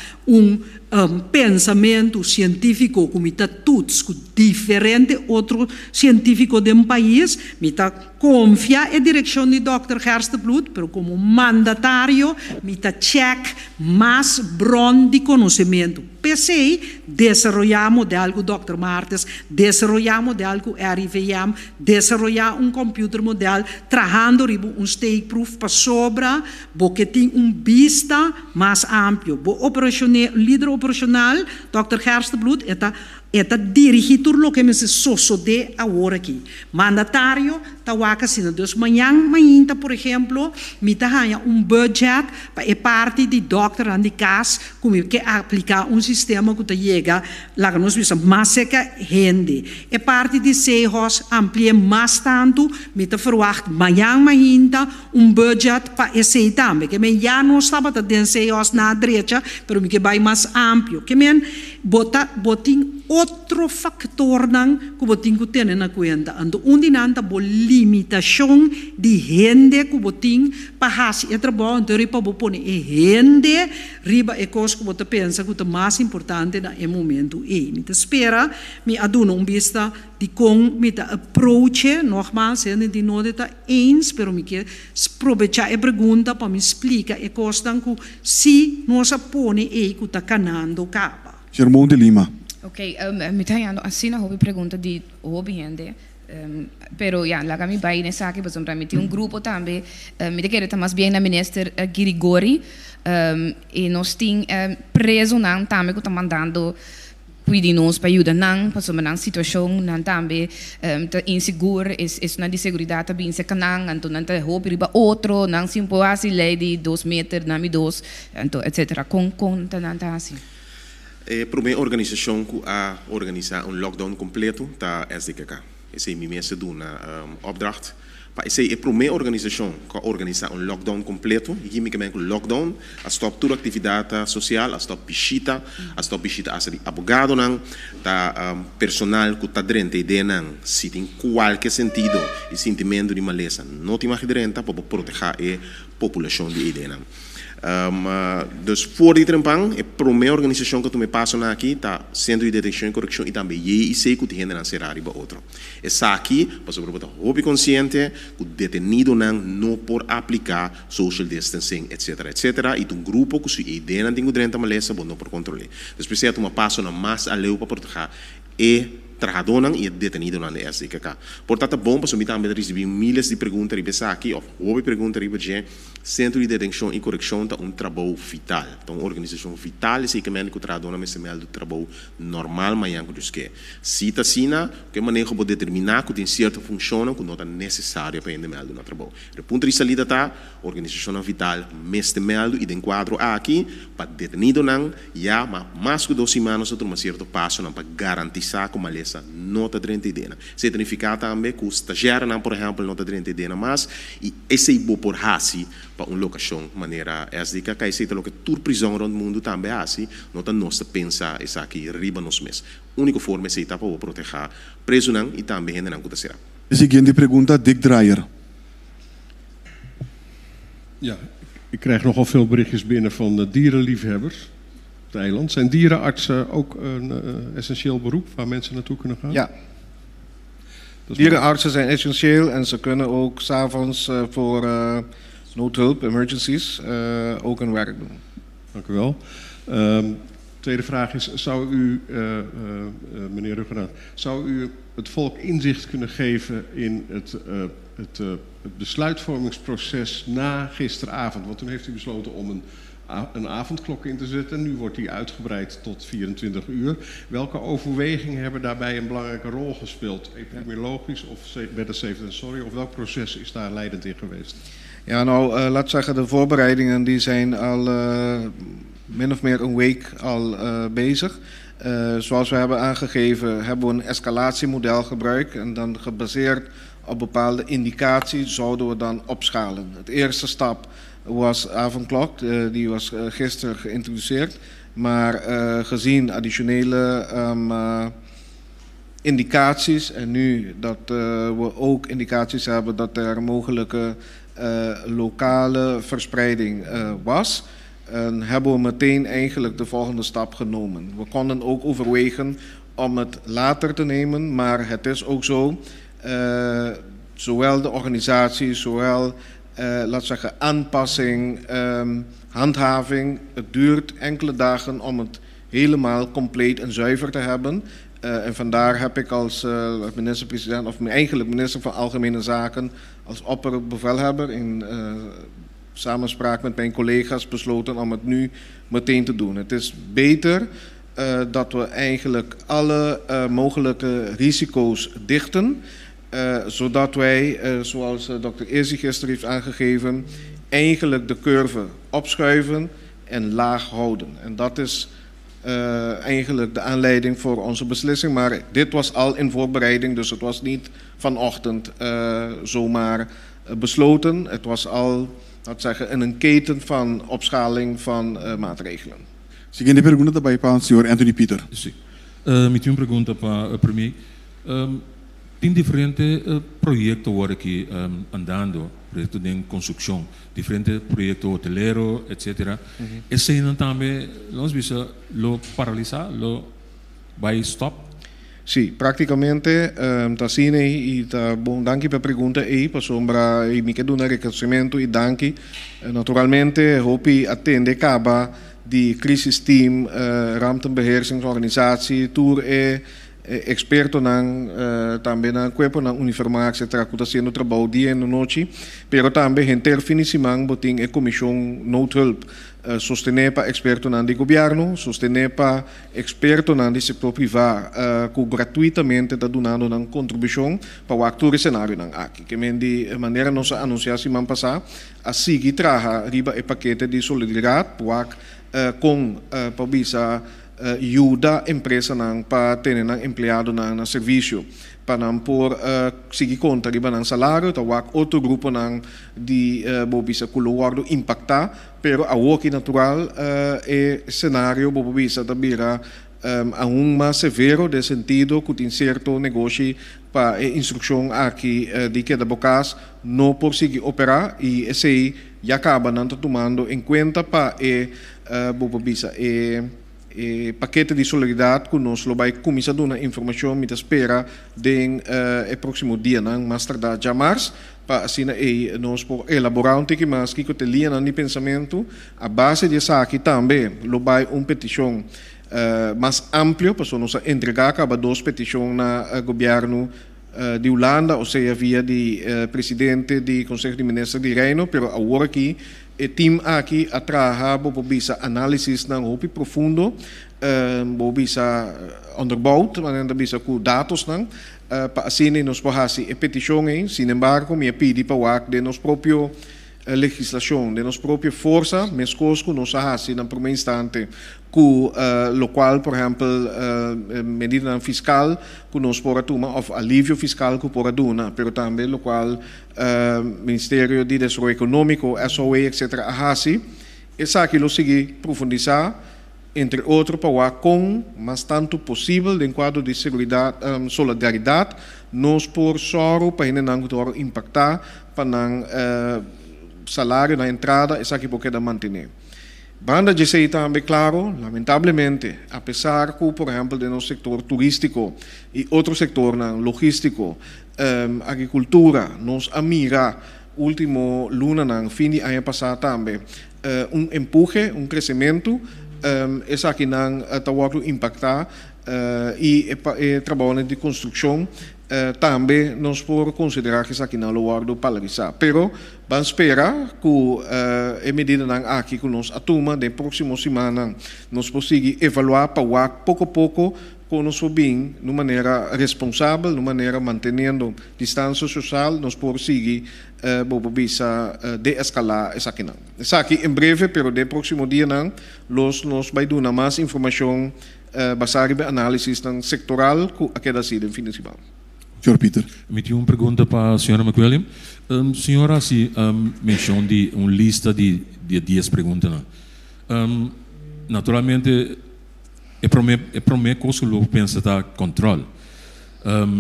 pensamento científico como está todos diferente outro científico de país, me está confia a direção de Dr. Gerstebloed, pero como mandatário, me está check mais bron de conhecimento. PCI, desarrollamos de algo Dr. Martes, desarrollamos de algo RIVM, desarrollamos computer model, trabajando ribo stake-proof para sobra, porque tem vista mais amplo. Líder operacional, Dr. Gerstebloed, está dirigido lo que me se sosode agora aqui. Mandatário, tawaka sina. Dus manhã, por exemplo, me ganha budget para a parte de doctor de casa, como que aplicar sistema que chega lá que nós vemos mais gente. A parte de 6 horas amplia mais tanto, me verwacht manhã, budget para esse também. Que me já não estava dentro 6 horas na direita, mas me que vai mais amplo. Que me botin outro fator que botin que ter na conta. Então, onde nanta bo limitação de gente que botin para fazer trabalho, então riba bo pone gente riba é coisa que bota pensa que o mais importante na momento me espera me aduna vista de como me approach nogmaals gente de não está eens, pero me quer aproveitar a pergunta para me explicar é coisa que se nós pone que está canando capa. Germão de Lima. Ok, me está assim na hobby pergunta de hobby gente. Pero ya, lá que me vai nessa aqui, por exemplo, me tem grupo também, me te quero mais bem na minister Girigori, e nós tem preso não também que está mandando cuidar nós para ajudar não, por exemplo, na situação não também inseguro, na de segurança bem se canang, então não tem roupa riba outro, não se impõe assim lei de 2 metros, não me 2, então etc. Com não tá assim. Para uma organização que a organizar lockdown completo, tá SDKK. Esse mi mensen doen opdracht. Maar esse é primeira organização que organiza lockdown completo. Aqui me que lockdown, a stop toda atividade social, a stop visita as abogado não, tá personal que tá dentro de não, se tem qualquer sentido e sentimento de maleza, não tem mais dentro para proteger a população de ideia não. Dus voor die trempang, é a primeira organização que tu me passo aqui, tá Centro de Detenção e Correcção e também IEC que te rende na serari para outro. Essa aqui, para sobretudo, hobby consciente, que o detenido não por aplicar social distancing, etc, etc, e um grupo que se ideia não tem o direito a maleza, não por controlar. Depois tu me passo na mais aleu para proteger e trabajador e detenido na SDKK. Portanto, bom, para subir também receber milhares de perguntas riba aqui, ou houve perguntas riba de Centro de Detenção e Correcção tá trabalho vital, uma organização vital e seguramente que o trabajador me semel do trabalho normal, mas yang dus que se tá sina, que maneira pode determinar que tem certa função que não é necessária para ende meldo no trabalho. Do ponto de vista lida tá, organização vital, mestre meldo e den quadro aqui para detenido não, já, mas mais que 2 semanas outro um certo passo não para garantizar que maleza nota 30 se significa também que o estagiário não, por exemplo, nota 30 mas e esse é bom por hasi para uma locação maneira SDK que esse é o que toda prisão no mundo também assim nota nossa pensa essa aqui riba nos mes única forma é para proteger preso não e também não que será. A seguinte pergunta, Dick Dreyer. Ja, ik krijg nogal veel berichtjes binnen van dierenliefhebbers. Eiland. Zijn dierenartsen ook een essentieel beroep waar mensen naartoe kunnen gaan? Ja. Dierenartsen zijn essentieel en ze kunnen ook 's avonds voor noodhulp, emergencies, ook hun werk doen. Dank u wel. Tweede vraag is, zou u, meneer Ruggenaat, zou u het volk inzicht kunnen geven in het besluitvormingsproces na gisteravond? Want toen heeft u besloten om een avondklok in te zetten. Nu wordt die uitgebreid tot 24 uur. Welke overwegingen hebben daarbij een belangrijke rol gespeeld? Epidemiologisch of better safe than sorry? Of welk proces is daar leidend in geweest? Ja, nou, laat zeggen, de voorbereidingen die zijn al min of meer een week al bezig. Zoals we hebben aangegeven, hebben we een escalatiemodel gebruikt en dan gebaseerd op bepaalde indicaties zouden we dan opschalen. Het eerste stap was avondklok, die was gisteren geïntroduceerd. Maar gezien additionele indicaties en nu dat we ook indicaties hebben dat er mogelijke lokale verspreiding was, hebben we meteen eigenlijk de volgende stap genomen. We konden ook overwegen om het later te nemen, maar het is ook zo, zowel de organisatie, zowel laat zeggen, aanpassing, handhaving. Het duurt enkele dagen om het helemaal compleet en zuiver te hebben. En vandaar heb ik als minister-president, of eigenlijk minister van Algemene Zaken, als opperbevelhebber in samenspraak met mijn collega's besloten om het nu meteen te doen. Het is beter dat we eigenlijk alle mogelijke risico's dichten. Zodat wij, zoals dokter Ezi gisteren heeft aangegeven, eigenlijk de curve opschuiven en laag houden. En dat is eigenlijk de aanleiding voor onze beslissing. Maar dit was al in voorbereiding, dus het was niet vanochtend zomaar besloten. Het was al, laat zeggen, in een keten van opschaling van maatregelen. Siguiente pergunta para o senhor Anthony Peter. Sí. Me tenho uma pergunta para mim. Tem diferentes projetos agora aqui andando, projetos de construção, diferentes projetos hoteleros, etc. Esse ainda também, nós vimos, lo paralisar, lo vai stop? Sì, praticamente Tassine e bom, danke per pergunta e per sombra e mi chiedo un ringraziamento e danke. Naturalmente hopi attende caba di crisis team, rampenbeheersingsorganisatie, tour experto também na cuerpo na uniformar etc. que está sendo trabalho dia e noite, pero também interfinissement boting e comissão noodhulp sostener para experto na de governo, sostener para experto na de setor privado, que gratuitamente está donando uma contribuição para o actor cenário na aqui. Que de maneira nós anunciar semana passada, assim traga riba e paquete de solidariedade para com para bisa ajuda a empresa para ter empregado na serviço, para por seguir conta de salário, então outro grupo de bobisa que impactar, pero a work natural é cenário bobisa da bira aún mais severo de sentido que tem certo negócio para instrução aqui de que da bocas não por seguir operar e esse já acaba não tomando em conta para bobisa paquete de solidariedade que nós vai começar a dar informação me espera de próximo dia mais tarde de março para assim nós por elaborar que mais que te linha de pensamento a base de essa aqui também lo vai petição mais amplo para nós entregar acaba 2 petições na governo de Holanda, ou seja, via de presidente do Conselho de Ministros de Reino, pero agora aqui o time aqui atrás bobisa análise não hopi profundo, bobisa onderbouwd, mas bobisa com dados não, para assim nós podemos petições, sin embargo, me pedi para de nós próprio legislação, de nossa própria força, mas coisas nós fazemos na primeiro instante, com o qual, por exemplo, medida fiscal que nós podemos tomar, ou alívio fiscal que podemos dar, mas também o qual Ministério de Desenvolvimento Econômico, SOE, etc., faz, essa aqui lo seguir profundizar, entre outros, para com mais tanto possível, em quadro de segurança, solidariedade, nós por soro para não impactar, para não salário na entrada, essa aqui pode manter. Banda de ser também claro, lamentavelmente, apesar que, por exemplo, no setor turístico e outro setor logístico, agricultura, nos amiga, último luna, fim de ano passado também, empuje, crescimento, essa aqui não está impactar e trabalho de construção, também nós podemos considerar que isso aqui não é o polarizar. Pero vamos esperar que a medida aqui que nós atuma de próxima semana nós possamos evaluar para pouco a pouco com nosso bem de maneira responsável, de maneira mantendo distância social, nós podemos seguir de escalar isso aqui não. Isso aqui em breve, pero de próximo dia nós vai dar mais informação baseada em análise sectoral que aquela sido em fim de semana. Senhor Peter. Me tinha uma pergunta para a senhora McWilliam. Senhora, se mencionou de uma lista de 10 perguntas. Naturalmente, é para mim que eu penso da controle.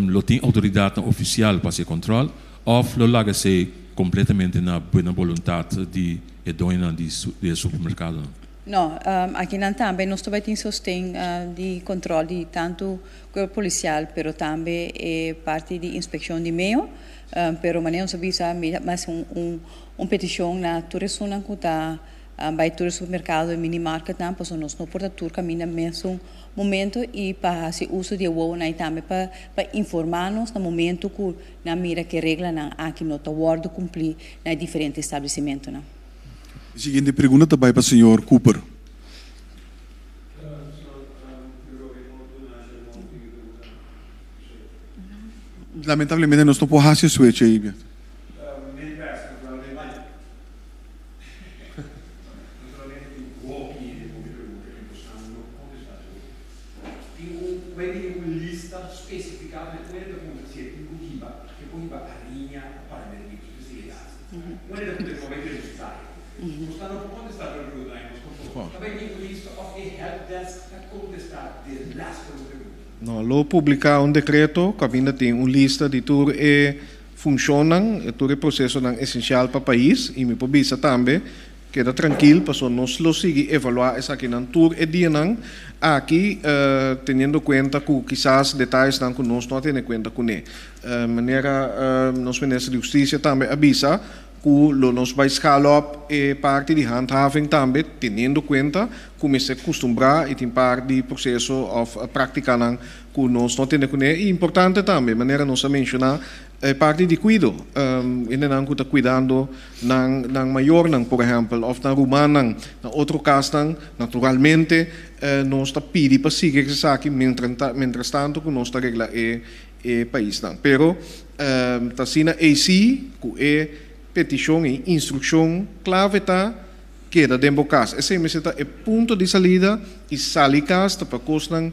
Lo tem autoridade oficial para ser controle, ou lo larga se completamente na boa vontade de dona de supermercado? Não, aqui não também nós também temos sostém de controle de tanto corpo policial, pero também parte de inspeção de meio, pero maneira sabia mais petição na turismo que está vai todo supermercado e mini market não, porque nós não porta tur caminha mesmo momento e para se uso de WOW na também para informar-nos no momento que na mira que regra na aqui não está word cumprir na diferentes estabelecimentos não. Seguinte pergunta também para o senhor Cooper. Lamentavelmente nós não podemos fazer switch aí. No, lo publicar decreto que ainda tem lista de tudo funcionam, tudo processo essencial para o país e me pode também queda tranquilo para nós lo seguir evaluar essa aqui não tudo dia não aqui tendo conta que quizás detalhes não que nós não temos conta com ele maneira nós ministro de justiça também avisa que nós vai escalar parte de handhaving também, tendo conta como se acostumbrar e tem parte de processo of prática que nós não temos com ele. E importante também, maneira nós mencionar, parte de cuidado. Ainda não está cuidando ng maior, por exemplo, ou na rumana, na outro caso, naturalmente, nós está pedindo para seguir essa aqui, mientras tanto, que nós está regla o país. Pero, está sendo assim, que petição e instrução clave está queda dentro da casa. Esse é o ponto de saída e salicas para coisa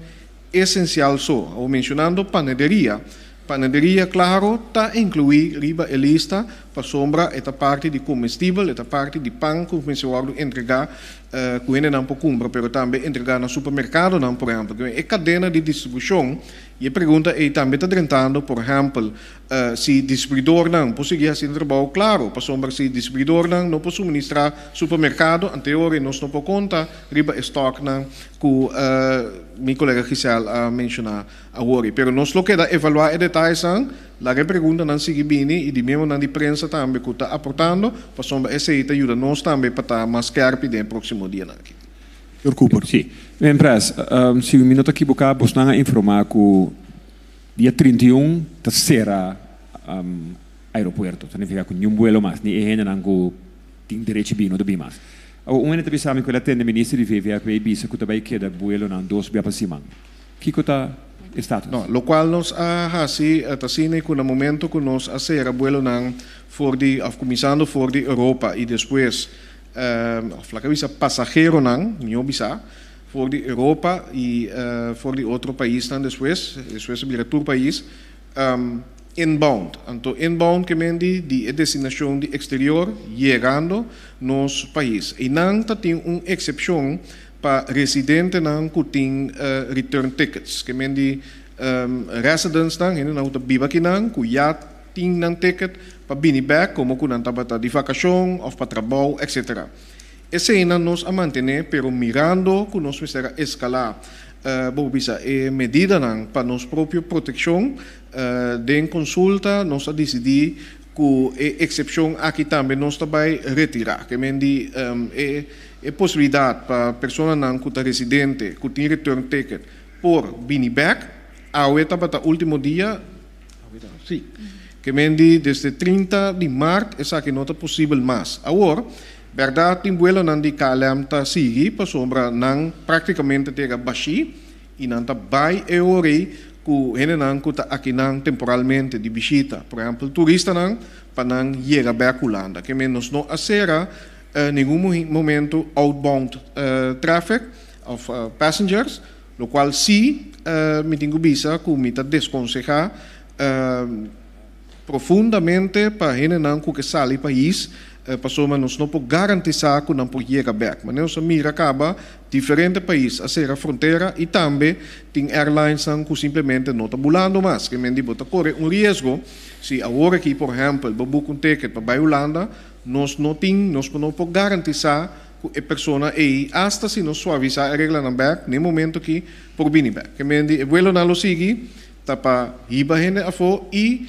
essencial só. Ou mencionando panaderia. Panaderia, claro, está incluir riba a lista para sombra esta parte de comestível, esta parte de pão que você vai entregar com ele não para compra, mas também entregar no supermercado, não, por exemplo. É cadena de distribuição. E a pergunta é também está tentando, por exemplo, se distribuidor não conseguir fazer trabalho claro, para sombra se distribuidor não pode suministrar supermercado, anteriormente nós não podemos contar riba estoque não que meu colega Giselle mencionou agora. Mas nós lo que da evaluar detalhes la pergunta não sigue bem e de mesmo na imprensa também que está aportando, para sombra essa ajuda nós também para estar mais scherp no próximo dia aqui. Sr. Cooper. Sim. Empresa, se um minuto aqui boca, você não informar que dia 31 terceira aeroporto, significa que nenhum vuelo mais, nem ainda não tem direito de vir mais. O ano também sabe que ele atende o ministro de VVA que bisa que também queda vuelo não dois via para cima. Que está status? No, lo qual nos hasi tasine que no momento que nos hacer vuelo não for de começando for de Europa e depois la visa passageiro não, não bisa for de Europa e for de outro país não depois vir outro país inbound. Então inbound que mendi de destinação de exterior chegando nos país. E não tem uma exceção para residente não que tem return tickets que mendi residents não, ele não biba aqui não, que já tem um ticket para vir back como que não está de vacação ou para trabalho, etc. Esse ainda nos a manter, pero mirando que nós precisamos escalar medida não para nossa própria proteção, de consulta nós a decidir que a exceção aqui também nós também retirar, que mendi possibilidade para pessoa não que está residente, que tem return ticket por vir back, a para o último dia, sim. Que mendi desde 30 de março, essa que não é possível mais. Agora, verdade, tem vuelo não de KLM tá sigue, para sombra não praticamente tega baixi e não tá vai euri que ele não que tá aqui não temporalmente de visita. Por exemplo, turista não para não chegar bem a Holanda. Que menos não acera nenhum momento outbound traffic of passengers, lo qual sim me tenho visa que me tá desconsejar profundamente para ele não que sai país para nós não pode garantizar que não pode chegar back. Mas nós mira acaba diferentes países a ser a fronteira e também tem airlines que simplesmente não está bulando mais. Que me digo, corre um risco se agora aqui, por exemplo, eu busco ticket para a Holanda, nós não podemos garantizar que a pessoa é hasta se nós suavizar a regra não back, nem momento que por vir back. Que me digo, o vuelo não lo sigue, está para ir a fora e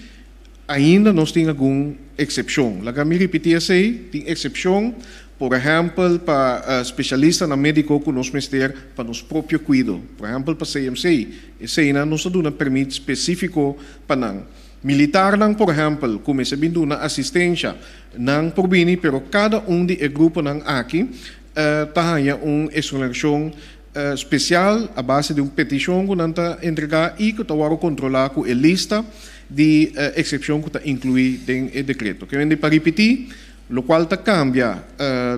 ainda nós temos alguma exceção. Lá me repetir assim, tem exceção, por exemplo, para especialistas na médico que nós precisamos para nosso próprio cuidado. Por exemplo, para CMC, esse ainda nos dá um permito específico para não. Militar não, por exemplo, começa a vir uma assistência não por bem, pero cada de grupo não aqui tem uma exoneração especial a base de uma petição que não está entregada e que está controlar com a lista de exceção que está incluída no decreto. Que vem para repetir, o qual está cambia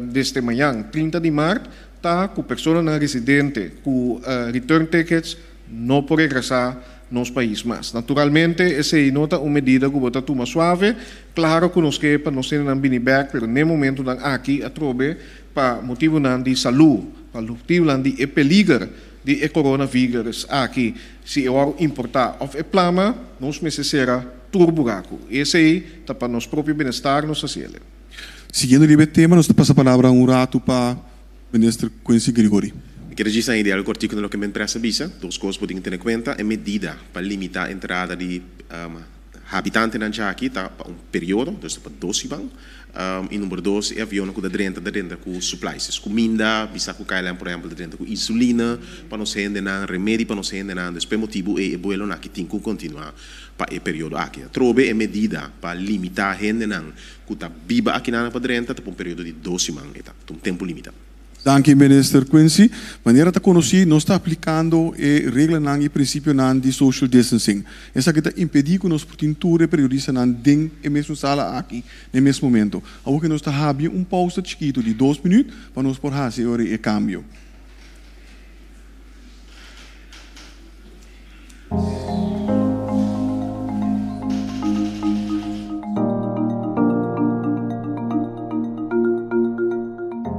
desde amanhã, 30 de março, está com pessoa não residente com return tickets não pode regressar nos países mais. Naturalmente, essa é uma medida que está mais suave. Claro que nós queremos não ser um back, mas no momento não aqui a trobe para motivo de saúde, para motivo de peligro de coronavírus aqui, se eu importar ou plama, nós precisamos turbugaco. Esse aí está para nosso próprio bem-estar, nossa ciência. Seguindo o tema, nós passamos a palavra rato para o ministro Quincy Grigori. Quero dizer que ideal cortico no que me interessa bisa, duas coisas podem ter em conta, é medida para limitar a entrada de habitantes na aqui, tá para período, então para 12 anos. E número 2 é avião que dentro com supplies, comida, bisa com KLM, por exemplo, dentro com insulina, para não ser na remédio, para não ser na depois motivo é vuelo na que tem que continuar para o período aqui. Trobe é medida para limitar a gente não que está viva aqui na para dentro, para um período de 12 anos, tá, um tempo limitado. Dank u, minister Quincy. Wanneer het conheci, nós está aplicando a regra e princípio de social distancing. Essa que está impedir que nós portintura periodista nan ding e mesmo sala aqui, no mesmo momento. Algo que nós está havendo pausa chiquito de 2 minutos para nós por fazer o cambio.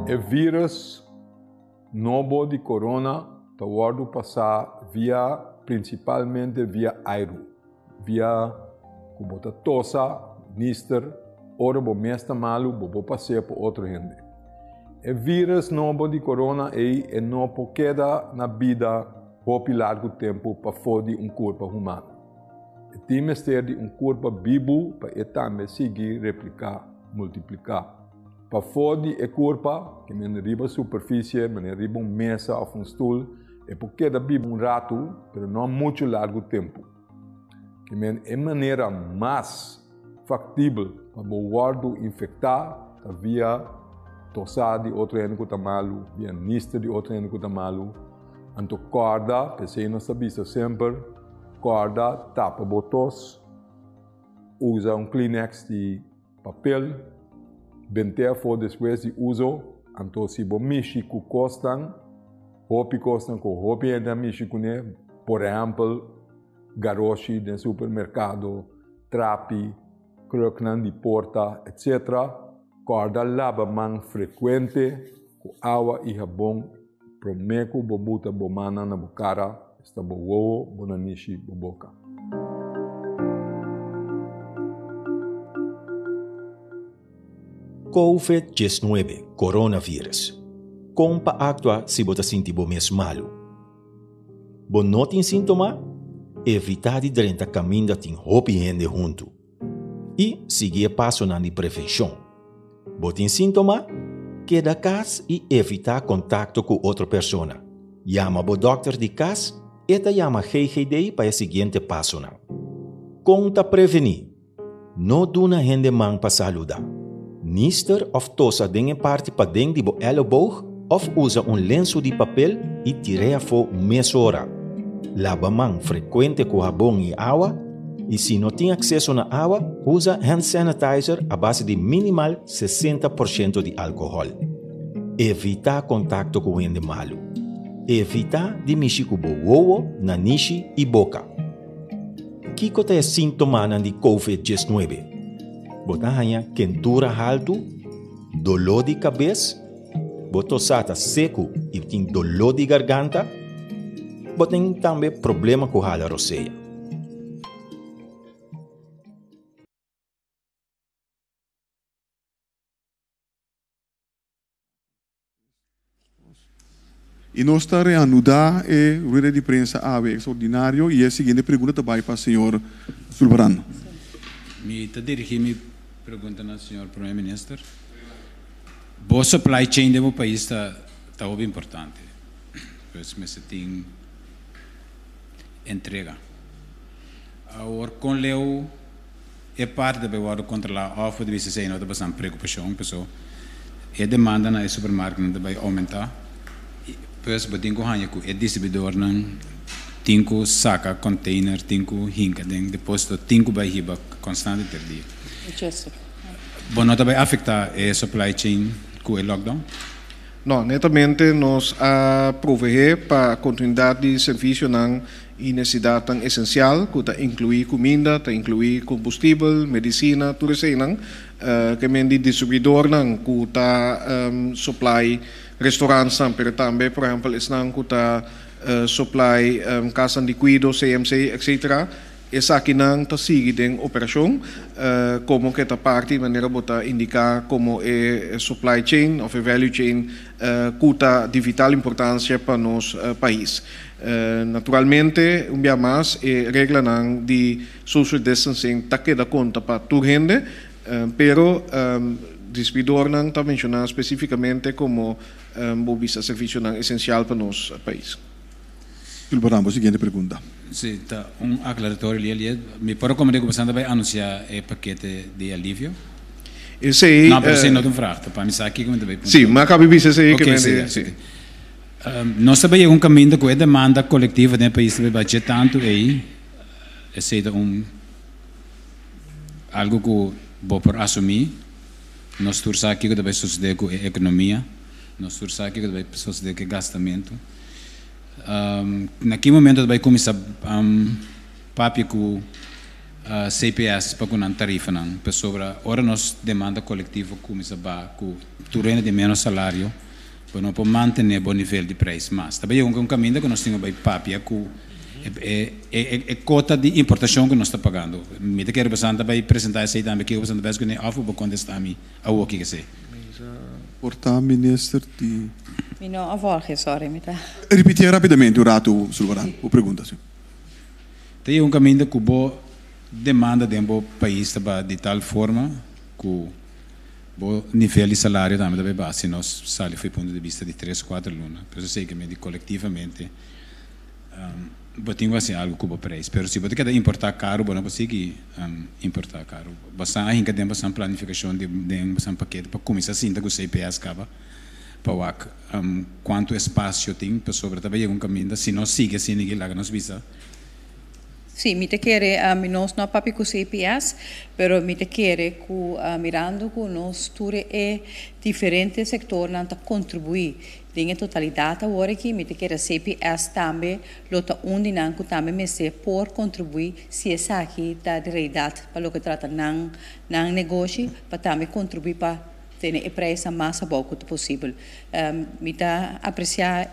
O vírus novo de corona está vindo passar via principalmente via aero, via como a tosa, nister, ora bo mesta malu, bo passeia por outra gente. O vírus novo de corona é não queda na vida por largo tempo para fora de corpo humano. Tem que ter de corpo vivo para também seguir replicar, multiplicar. Para fora de corpo, que me arriba a superfície, me arriba mesa ou stoel, é porque da vive rato, mas não muito largo tempo. Que é maneira mais factível para o guardo infectar via tossar de outro ano que está malo, via nista de outro ano que está malo. Então, corda, pensei não sabia sempre, corda, tapa botos, usa Kleenex de papel, bentea for depois de uso, então se você mexer com costan com hopi ainda mexer com ele, por exemplo, garoshi de supermercado, trapi, croquenan de porta, etc. Corda lava mão frequente com água e sabão, promeco bobuta bomana na bocara, está boa, bonanishi boboca. COVID-19, coronavírus. Como actua se você sentir mesmo malo? Bom, não tem sintoma? Evitar de drenta caminho tem roupa e gente junto. E seguir passo na prevenção. Bom, tem sintoma? Queda casa e evitar contato com outra pessoa. Chama o doctor de casa e chama GGD para o seguinte passo. Conta prevenir. Não duna gente man para saludar. Nister of tosa dengue parte para dentro do elleboog of usa lenço de papel e tira for mesora. Lava mão frequente com sabão e água e se não tem acesso na água, usa hand sanitizer a base de minimal 60% de álcool. Evita contato com gente malo. Evita de mexer com o ovo, nariz e boca. Que é sintoma de COVID-19? Botahanya quentura alto, dolor de cabeça, botosata seco e tem dolor de garganta, botem também problema com a roceia. E nós estamos reanudar a rueda de prensa AVE extraordinário e a seguinte pergunta também para o senhor Sulbarano. Me dirigi pergunta ao senhor primeiro-ministro. Boa supply chain do país está muito importante. Pois me se tem entrega. Agora com leu é parte da beira controlar a oferta de ser não tem preocupação pessoal. É demanda na supermercado também aumentar. Pois botem com hanha com é distribuidor não tinco saca container tinco hinca den deposto tinco vai riba constante ter dia. Bom, não também afeta a supply chain com o lockdown? Não, netamente nós proveer para a continuidade de serviço e necessidade tão essencial, que está incluir comida, está incluir combustível, medicina, tudo isso que men de distribuidor que está supply restaurantes também, por exemplo, que está supply casa de cuido, CMC, etc. Essa aqui não está seguindo operação, como que está parte de maneira bota indicar como é supply chain ou value chain que está de vital importância para nosso país. Naturalmente, dia mais a regra de social distancing está que dá conta para toda gente, pero distribuidor não está mencionando especificamente como o serviço essencial para nosso país. Silbaramo, seguinte pergunta. Sim, tá aclaratório ali. Me pode comunicar com você vai anunciar o paquete de alívio? Esse não, mas não vraag, para mim aqui como também. Sim, mas acaba de dizer que sim. Nós também um caminho com a demanda coletiva do país também vai tanto aí, é algo que vou por assumir. Nós temos aqui que também suceder com a economia, nós temos aqui que também suceder com o gastamento. Naquele momento também começa papi com CPS para com a tarifa não, para sobre ora nós demanda coletiva começa com turena de menos salário, para não manter bom nível de preço, mas também um caminho que nós temos bem papi com cota de importação que nós está pagando. Me quero bastante também apresentar essa ideia que eu bastante vez que nem off para contestar me ao que sei. Porta minister de. Mi não avvolge, sorry, me tá. Repetir rapidamente o rato sobre a pergunta. Tem um caminho que boa demanda de um país de tal forma que o nível de salário também deve baixar. Nós salário foi ponto de vista de 3, 4 lunas. Por isso sei que me coletivamente botinho assim algo que o preço. Pero se você quer importar caro, não consegue importar caro. Bastante ainda tem bastante planificação de bastante paquete para começar assim, com o CPS acaba para quanto espaço tem para sobre também um caminho. Se não sigue assim ninguém lá nos visa. Sim, me te quere, nós não papi com CPS, pero me te quere que mirando que nós ture diferentes sectores não contribuir tem a totalidade agora que me te quere CPS também lota dinâmico também me se por contribuir se essa aqui tá de realidade para o que trata não negócio para também contribuir para ter a empresa mais boa quanto possível. Me está apreciar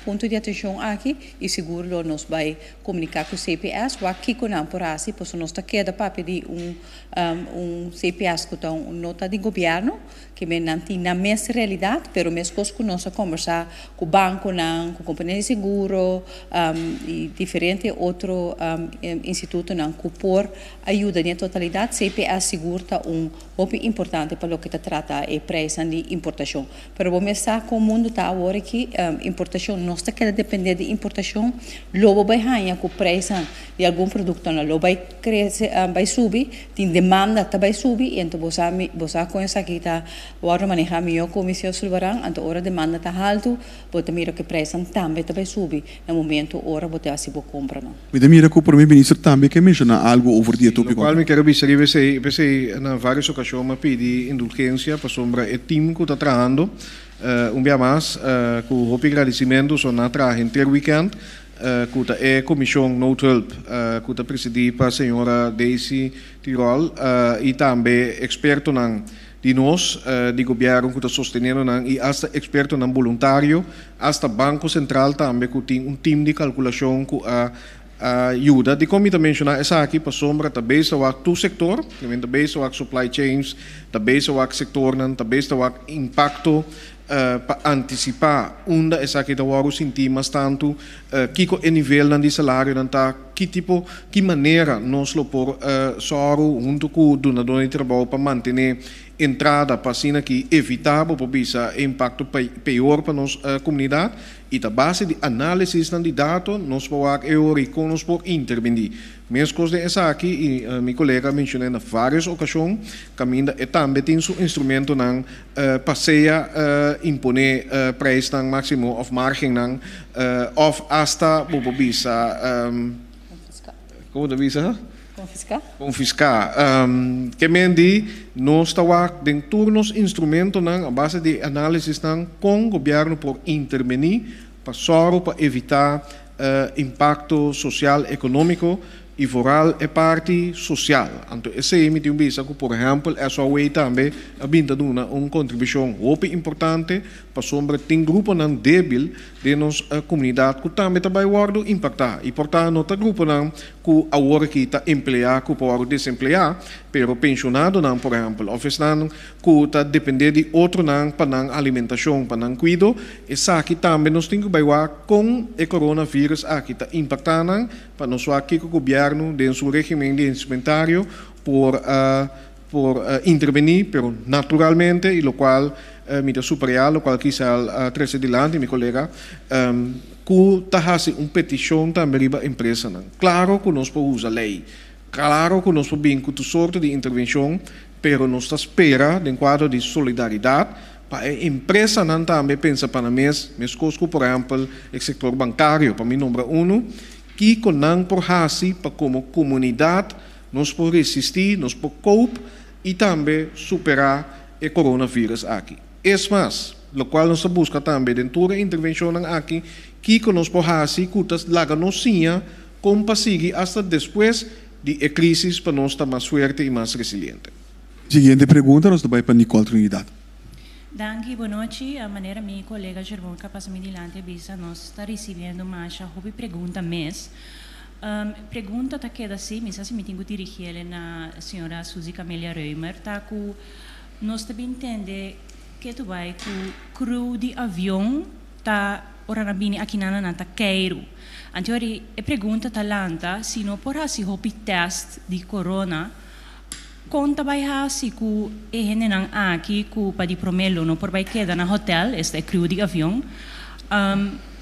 ponto de atenção aqui e seguro nós vai comunicar com o CPS, o aqui com a porasi, pois nós está queda para pedir CPS que está nota de governo que não tem na mesma realidade, pero mesmo que nós conversar com o banco, com a companhia de seguro e diferentes outros institutos que por ajuda na totalidade, CPS segura importante para o que trata a preço de importação. Pero vamos estar com o mundo tá agora que importação não está querendo depender de importação, logo vai ganhar com o preço de algum produto, logo vai crescer, vai subir, tem demanda também subir, e então você com essa aqui tá agora manejar melhor comissão silvarão, então hora demanda tá alto, você mira que o preço também vai subir, no momento hora você assim vou comprar não. Me mira que o primeiro-ministro também quer mencionar algo over die tópico. Qual me quero dizer, você na várias ocasiões pedi indulgência para sombra o time que está trabalhando, dia mais, com o agradecimento só na trabalho entre weekend, que a comissão No Help, que está presidida para a senhora Daisy Tirol e também experto de nós, de governo que está sostenendo e hasta experto voluntário, hasta Banco Central também que tem time de calculação que ajuda. De como eu mencionar, essa aqui para sombra, também está o sector, também está o supply chains, também está o sector, também está o impacto para antecipar onde essa aqui está o sentir mais tanto, que o nível de salário, que maneira nós lo por soro junto com o donador de trabalho para manter entrada para assim que evitável para bisa impacto pior para nossa comunidade e a base de análise de dados nós podemos por intervenir. Mesmo coisa essa aqui e meu colega mencionou em várias ocasiões, caminha e também tem seu instrumento não passeia impõe preço não máximo of margem não of hasta para bisa como bisa confiscar. Que mendi nós estamos dentro dos instrumentos a base de análise com o governo por intervenir para evitar impacto social, econômico e moral e parte social. Então, esse é me diz que, por exemplo, essa way também a vinda de uma contribuição muito importante para sombra tem grupo não débil de nossa comunidade que também está vai impactar. E portanto, nota grupo não que a hora que está emplear, que pode desemplear, pero pensionado não, por exemplo, office não que está depender de outro não para não alimentação, para não cuido, essa aqui também nós temos que vai com o coronavírus aqui está impactando para nós aqui que o governo de seu regime de instrumentário por intervenir, pero naturalmente, e lo qual me dá superior, lo qual quizá trece delante, meu colega, que está fazendo petição também para a empresa. Claro que nós podemos usar lei, claro que nós podemos com sorte de intervenção, pero nos espera, de quadro de solidariedade, para a empresa não também pensa para mes coisas, por exemplo, o setor bancário, para mim, número 1, que conang por hasi, para como comunidade, nós por resistir, nós por cope e também superar o coronavírus aqui. É mais, o qual nós busca também dentro da intervenção aqui, que nós por hasi, cutas laga nocinha, como para seguir até depois de a crise para nós estar mais forte e mais resiliente. Seguinte pergunta, nós vamos para Nicole Trinidad. Danke, boa noite. A maneira minha colega Gervon passa me dilante bisa nós está recebendo mais a pergunta mês. Pergunta está queda assim, mas assim me tenho que dirigir na senhora Suzy Camélia Reumer, tá com nós também entende que tu vai com crew de avião tá ora na bini aqui na nanta Cairo. Anterior a pergunta tá lanta se não por assim hopi test de corona. Conta vai hasi ku ehene nang aqui ku pa di promelo no por vai queda na hotel este crew de avião.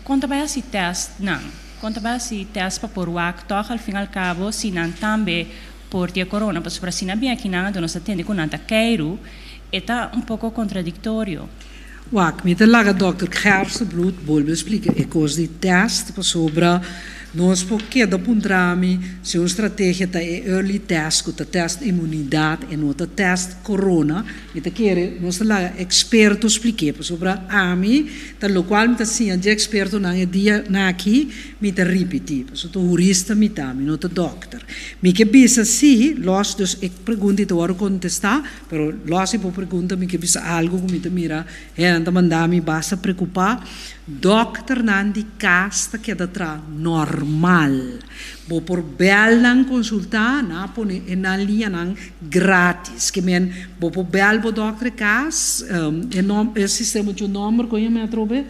Conta vai hasi test não. Conta vai hasi test pa por wak toch al fin al cabo si nan tambe por dia corona pas para sina bem aqui na nós atende com nanta Cairo eta pouco contraditório. Wak, met de laga dokter Gerstebloed bol bespreken ecos die test pa sobra nós porque da puntrami se uma estratégia tá early test com test imunidade e nota test corona e tá querer nós lá experto explique sobre ami tá lo qual me tá sim de experto na dia na aqui me tá repetir so to jurista me tá me nota doctor me que bisa si los dus ek pergunta te ora contestar pero los e po pergunta me que bisa algo como me mira anda mandar-me basta preocupar doctor nandi casta que da tra normal bo por bel nan consultar na pone na linha nan grátis que men bo por bel bo doctor cas e sistema de número com me atrobe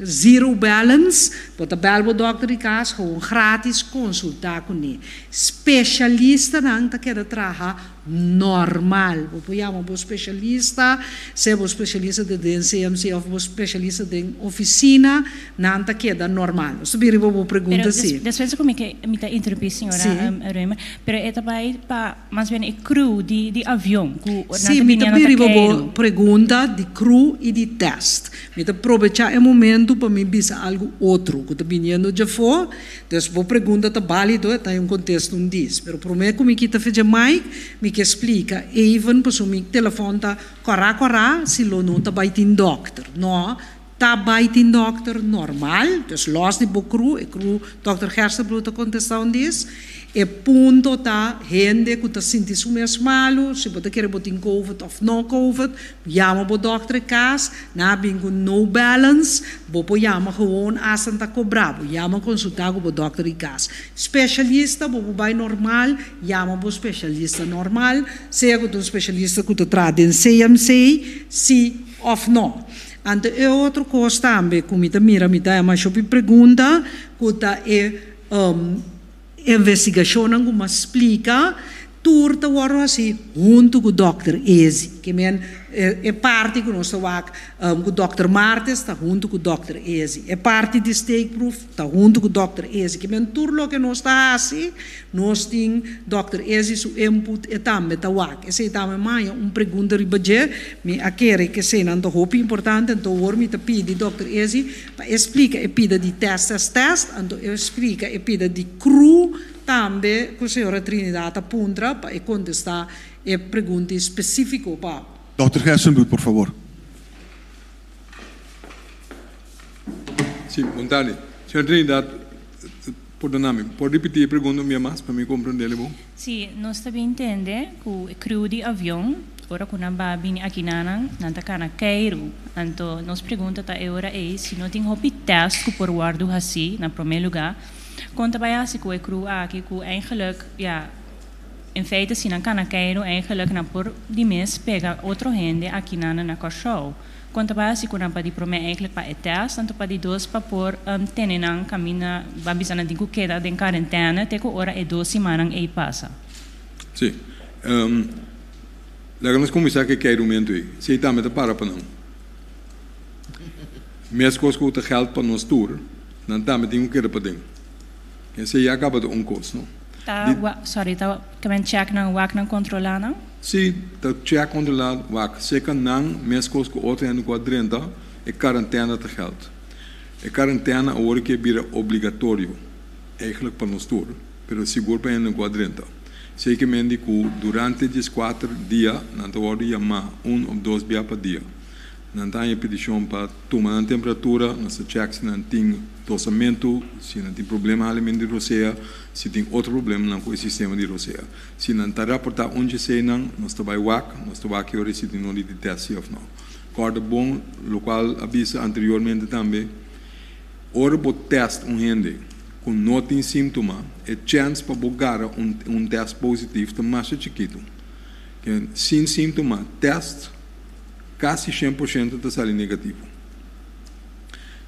zero balance bota bel bo doctor cas gewoon gratis consultar com ele especialista nan ta que da traha normal. Bo pojamo bo specialista, se bo specialista de CMC of bo specialista de oficina, nanta queda normal. Subir bo pergunta sim. Después como que me tá interromper senhora Reumer, pero é também para mais bem crew de avião, sim, me tá bo pergunta de crew e de test. Me tá aproveitar o momento para me bisa algo outro, que tá vindo já for, des bo pergunta tá válido, tá em contexto disso, pero prometo como que tá fazendo mais, me que explica even per sommige telefoon ta corra si lo non ta baitin dokter no ta baitin dokter normal dus los di bocru e cru dokter Gerstebloed ta contestar dis e punto ta hende ku ta sinti sumes malo si bota querer botin covid of no covid jama bo dokter cas na bingo no balance bo po jama gewoon asan ta cobrabo jama consultar bo dokter cas specialista bo bai normal jama bo specialista normal se go do specialista ku ta traden CMC si of no ante e outro coisa também como ta mira me ta mas eu pergunta ku ta investigação como explica turta waro assim junto com o Dr. Ezi que men é parte que nós tawak com o Dr. Martes está junto com o Dr. Ezi é parte de stake proof está junto com o Dr. Ezi que men turlo que nós está assim nós tem Dr. Ezi su input e também tawak esse também mais pergunta ribaje me aquele que sei não hope importante então o me te pede Dr. Ezi para explica e pede de test então explica e pede de crew também com a senhora Trinidad apunta para contestar e pergunta específica para Dr. Gerstebloed, por favor. Sim, boa tarde. Senhora Trinidad, perdóname, pode repetir a pergunta minha mais para me compreender bom? Sim, nós também entendemos que o crew de avião, ora quando a babini aqui na Cana Cairo, então nós pergunta tá agora se não tem hopi test que por guardo assim na primeiro lugar, quando vai assim com o crew aqui que eigenlijk ja in feite si na Cana Cairo eigenlijk na por die mes pega outro gente aqui na show. Quando vai assim com para di prome eigenlijk para test, tanto para di dos para por tenenan camina babisa na digo queda de quarentena, teco ora e 2 semanas e passa. Sim. Lá nós começar que Cairo momento aí. Se está met para não. Minhas coisas que geld para nós tour, dan tá met dingo queda para ding. E se já acaba de onkost, não? Sorry, tá que check na wak na controlar não? Sim, tá check controlar wak. Seca não, mescos com outro ano quadrenta, é quarentena te geld. É quarentena agora que vira obrigatório, eigenlijk para nós todos, mas seguro para ano quadrenta. Sei que mendico durante 14 dias, não te pode chamar 1 ou 2 dias por dia. Não tem petição para tomar a temperatura, não se check se não tem tossamento, se não tem problema alimento de roceia, se tem outro problema não com o sistema de roceia. Se não está reportado onde se não, nós trabalhamos nós trabalhamos se tem onde de teste ou não. Corda bom, local avisa anteriormente também, ora o teste gente com não tem sintoma, é chance para bogar teste positivo está mais chiquito. Que sem sintoma, teste quase 100% está saindo negativo.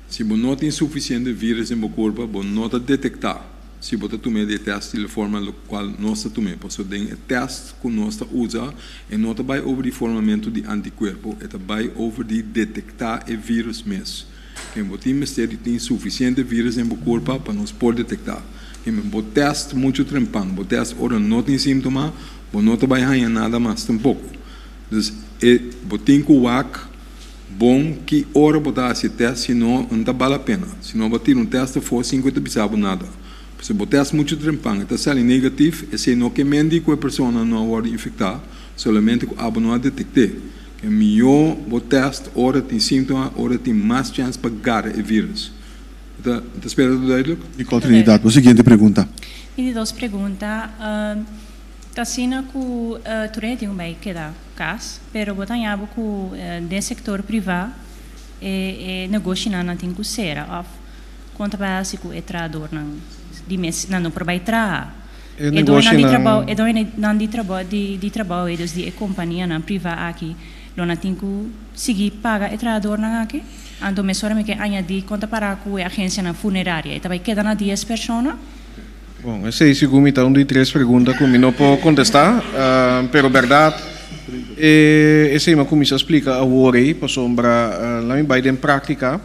Se você não tem suficiente vírus em seu corpo, você não está detectar. Se você tomar de teste de forma qual nós tomamos, porque o teste que nós usamos não vai over o formamento de anticorpo, vai over de detectar o vírus mesmo. Que você tem suficiente vírus em seu corpo para nós poder detectar. Que o teste muito trempão, o teste ora não tem sintoma, você não vai ganhar nada mais tampouco. Então, você tem que bom que ora botar esse teste, senão não vale a pena. Se não bater teste for 50 bisabo nada. Se o teste muito trempang, está saindo negativo, e se não que mente que a pessoa não vai infectar, somente que a não detectar. Que melhor o teste, ora tem sintoma, ora tem mais chance para ganhar o vírus. Está esperando duidelijk? Nicole Trinidad, a seguinte pergunta. E duas perguntas. Tasina ku turete um bem que dá cas, pero botanhabo ku de setor privado negócio não tem que ser off conta básico é trador não de mês não para vai tra e do não de trabalho de trabalho eles de companhia na privada aqui não tem que seguir paga é trador não aqui ando me sora me que anya de conta para ku agência na funerária e também queda na 10 pessoas. Bom, essa é a segunda de 3 perguntas que eu não posso contestar, pero verdade, essa é uma comissão explica agora aí, para sombra, lá em Biden prática,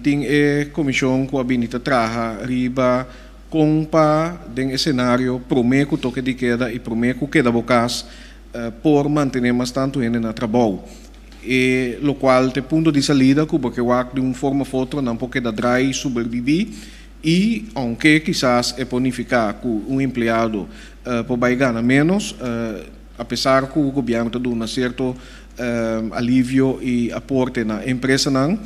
tem a comissão que a Benita traga, riba, compa, den cenário, prometo toque de queda e prometo queda bocas, por manter mais tanto gente na trabalho. E lo qual te ponto de salida, porque eu acho de uma forma ou outra, não pode dar sobreviver. E, aunque quizás é bonificar que um empregado pode ganhar menos, apesar que o governo está dando um certo alívio e aporte na empresa, não,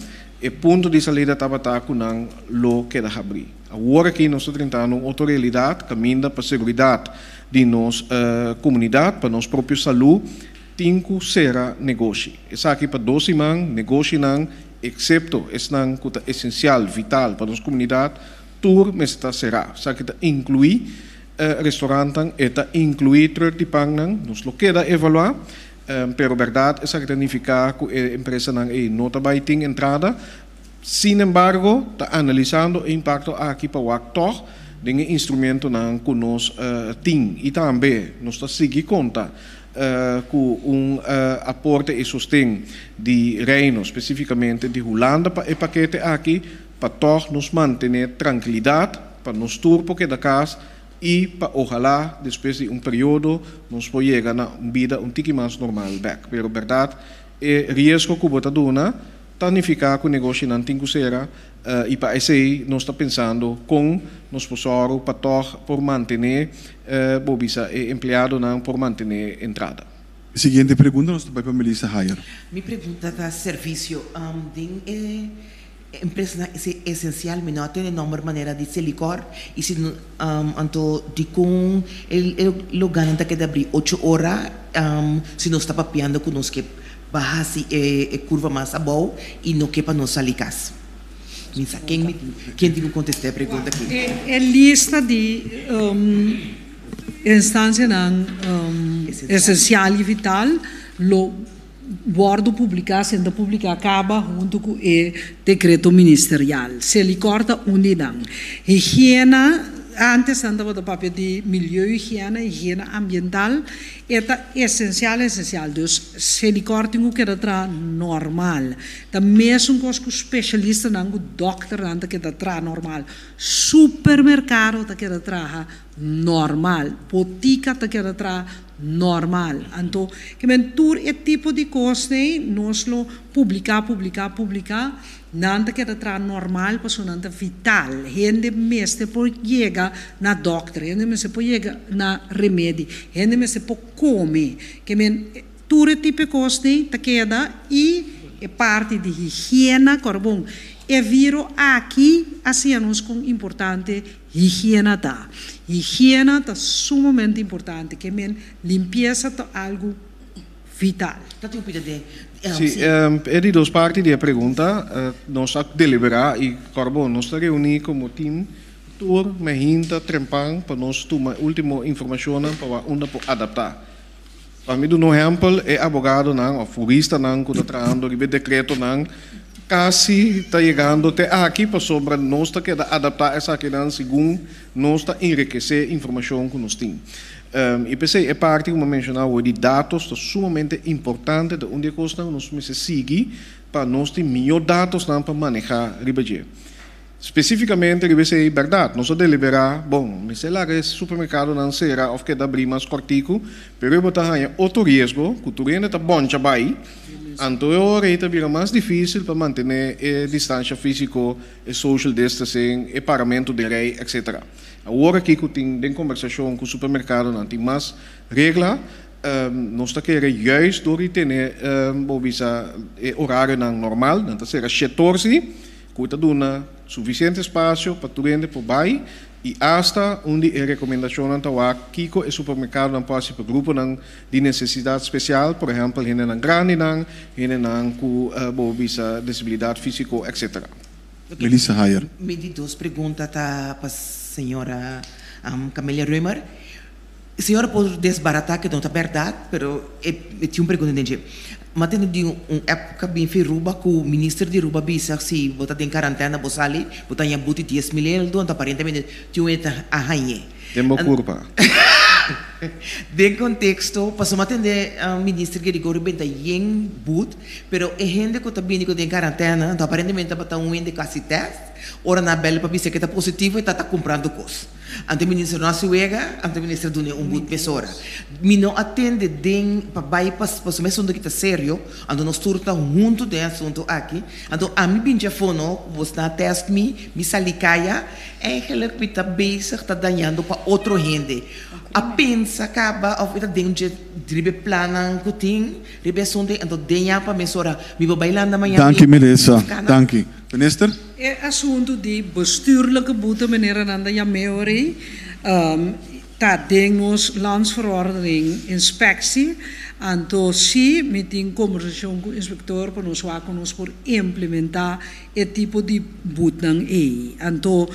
o ponto de saída estava com não lo que dá abrir. Agora que nós estamos tentando outra realidade, caminha para a segurança de nossa comunidade, para nossa própria saúde, tem que ser negócio. Essa aqui para 12 anos, negócio não, excepto esse não que é essencial, vital para nossa comunidade, tour mesta será, sabe que inclui restaurante, eta inclui trutipang nang, nos lo queda evaluar, pero verdade essa que significa que a empresa não é nota baiting entrada, sin embargo, está analisando o impacto aqui para o actor, de instrumento não que nós tem e também nós está seguir conta com aporte e sustento de Reino, especificamente de Holanda, para o paquete aqui, para nos manter tranquilidade, para nos turpo que da casa e para ojalá depois de período nos pode chegar na vida tique mais normal back. Pero verdade é risco que bota dona, significa que o negócio não tem que ser e para esse nós está pensando com nos posoro para por manter bobisa empregado não por manter entrada. Seguinte pergunta nós para Melissa Hayer. Mi pergunta da serviço empresa é essencial, mas não tem nenhuma maneira de se ligar e se anto de com ele lugar que deve abrir 8 horas se nós está papiando com nós que barra se curva mais abaixo e não que para nós salicas. Quem tem que contestar a pergunta aqui? É lista de instância essencial e vital lo guardo publicar, sendo publicar acaba junto com o decreto ministerial. Se lhe corta onde não. Higiene antes andava do papel de milieuhigiene, higiene ambiental, é essencial. Dus Selicor tem que era normal. Da mesmo com os especialistas, não o doctor não que era normal. Supermercado que era normal. Botica que era normal. Então, que mentur é tipo de coisa, nós lo publicar. Nanta que era normal, para nanta vital. Gente mestre por chegar na doctor, gente mestre por chegar na remédio, gente mestre por comer. Que tudo tipo de coisa tá queda e é parte de higiene, corbom. É viro aqui, assim nós com importante higiene tá. Higiene tá sumamente importante, que limpeza tá algo vital. Sim, é de duas partes da pergunta. Nós estamos deliberar e nós estamos reunidos como time, tour, mehinta, trempang, para nós tomar a última informação para onde adaptar. Para mim, um exemplo, é advogado, ou jurista, que está trabalhando, o decreto, quase está chegando até aqui para sobre nós que adaptar essa aqui, segundo nós está enriquecer a informação que nós temos. E pensei, é parte, como mencionava, de dados, é sumamente importante, de onde nós precisamos seguir para nós ter melhor dados para manejar o budget. Especificamente, eu pensei, verdade, nós deliberar, sei lá, esse supermercado não será, ou que dá abrir mais cortico, mas eu botar outro risco, que o turista está bom, já vai, então eu vira mais difícil para manter a distância física, a social distancing, o pagamento de rei, etc. Agora que eu tenho conversação com o supermercado, não tem mais regra, nós estamos querendo juist door ter horário normal, não será 14, que está dando suficiente espaço para o cliente por baixo e hasta onde a recomendação está que o supermercado não pode para grupo de necessidade especial, por exemplo, ele não grande, ele não com disabilidade física, etc. Melissa Hayer. Me di duas perguntas para a senhora Camélia Römer. A senhora pode desbaratar que não é verdade, mas eu tinha uma pergunta de mas tem de época bem feruba que o ministro de Ruba bisa se botar em quarentena bosali, botar em buti 10 mil, então aparentemente tinha a rainha. Tempo curva. De contexto, passou a atender o ministro que digou bem da yen but, pero a gente que está bem em quarentena, então aparentemente está um de quase teste, ora na bela para dizer que está positivo e está comprando coisas. Ante o ministro não se uega, ante o ministro do but pessoa. Me não atende den para bypass, para o assunto que está sério, ando nós turta junto de assunto aqui, ando a mim bem já fono, você na teste me salicaya, é que ele está bem está danhando para outro gente. A pensa acaba of ita dentro dribe planan kuting ribe sonde ando denha para mesora me bailando amanhã. Dank je Melissa. Dank je. Minister? É assunto de bestuurlijke boete, meneer Ananda Yameori. Tá dengos landsverordening inspectie. Então, se me tem conversação com o inspector para nos por implementar esse tipo de butang aí. Então,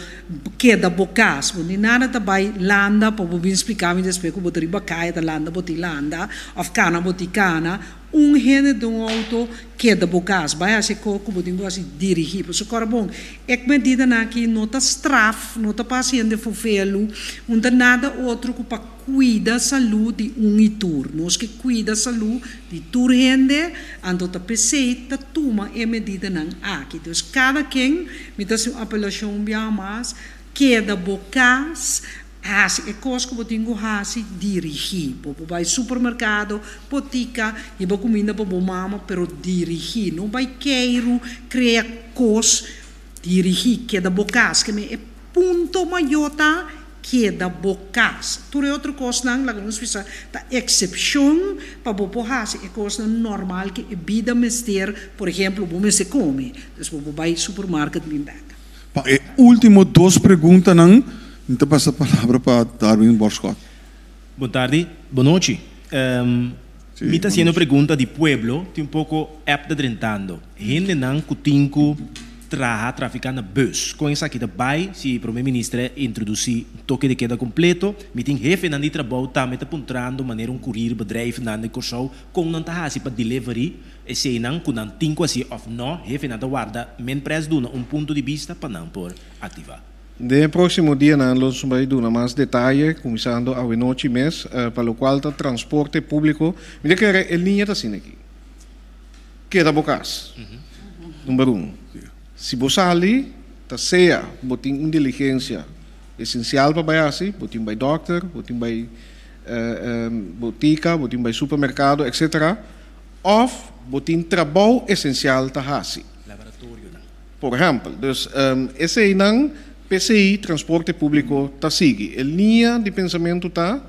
queda bocas, porque nada também landa para você explicar me depois como botar bacai da landa boti landa, of cana boti cana. Gente de auto queda bocas, vai assim como digo assim dirigir. Por isso é bom. É que medida aqui não tá straf, não tá paciente fofelo, não tá nada outro que para cuidar da saúde de itur. Nós que cuida da saúde de tur gente, então tá pensei tá toma é medida não aqui. Então cada quem me dá uma apelação bem mais queda bocas. É coisa que eu tenho que dirigir. Eu vou ao supermercado, botica, e vou comida para a mama, mas dirigir. Não vai querer criar coisas, dirigir, que é da bocas, que é ponto maior, que é da bocas. Tudo é outra coisa, não, lá nós precisamos da exceção para o é coisa normal que é vida mestre, por exemplo, o se come. Então, eu vou ao supermercado, me back. Último duas perguntas, não? Então passa a palavra para Darwin Borscott. Boa tarde, boa noite. Me está fazendo pergunta de pueblo, tem pouco app de drentando. Gente não cutinco traficando bus. Com isso aqui também, se o primeiro-ministro introduzir toque de queda completo, me tem jefe na trabalho também está apontando maneira courier bedrijf na de corso com não tá para delivery e se não com não tem quase of não jefe na guarda men pres duna ponto de vista para não por ativar. De próximo dia nós vamos dar mais detalhes, começando a noite mês, para o qual o transporte público, me quer a linha está assim aqui. Queda bocas. Número 1. Se você ali, tá seja, botem inteligência essencial para baixo, botem by doctor, botem by botica, botem by supermercado, etc. Ou botem trabalho essencial tá assim. Laboratório. Por exemplo, dus esse aí não PCI, transporte público, tá sigue. A linha de pensamento tá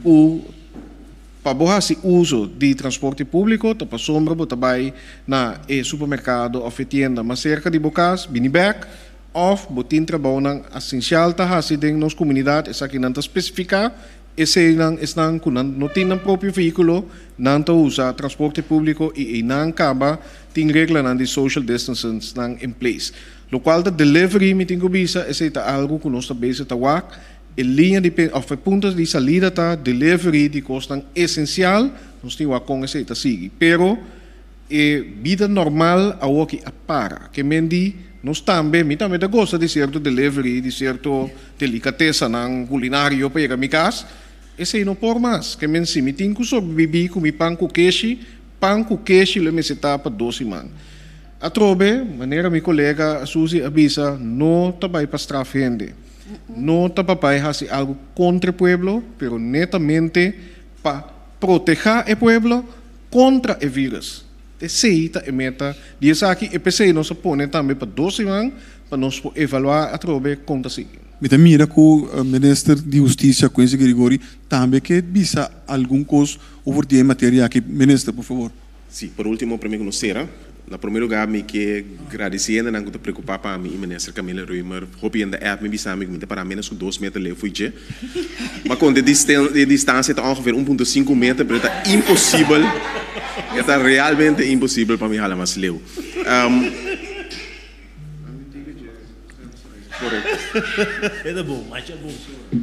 o para borrar se uso de transporte público, tá para sombra, bota vai na supermercado ou tienda, mas cerca de bocas, biniback, ou botin trabalho na essencial tá assim dentro nas comunidades, essa aqui não tá especificar, esse não estão com não tem um próprio veículo, não tá usa transporte público e não acaba tem regra de social distancing não em place. Lo qual da delivery me tenho visa, esse é algo que nós também se tawak, a linha de of pontos de salida tá delivery de costan essencial, nós temos com esse tá sigue. Pero vida normal a o que apara, que mendi nós também, me também gosta de certo delivery, de certo delicateza nang culinário para mi casa, esse não por mais, que men si me tenho que sobreviver com mi pan com queijo, le me se tapa 12 man. A trobe, maneira mi colega Suzy avisa, não trabalha para strafende. Não trabalha assim algo contra o pueblo, pero netamente para proteger o pueblo contra o vírus. Esse é a meta. Diz aqui, e PC nós põe também para 12 anos, para nós evaluar a trobe contra si. Me mira que o ministro de Justiça, Quincy Grigori, também que visa algum coisa over die matéria aqui. Ministro, por favor. Sim, por último, para mim conhecer, na primeiro lugar, me que agradecendo, não estou preocupado para mim, ministro Camila Ruimer, hoping that app me bisa me para menos que 2 metros leu fui je. Mas com de distância está ongeveer 1,5 metros, pero está impossível. Está realmente impossível para mim halar mais leu. É bom, mas é bom.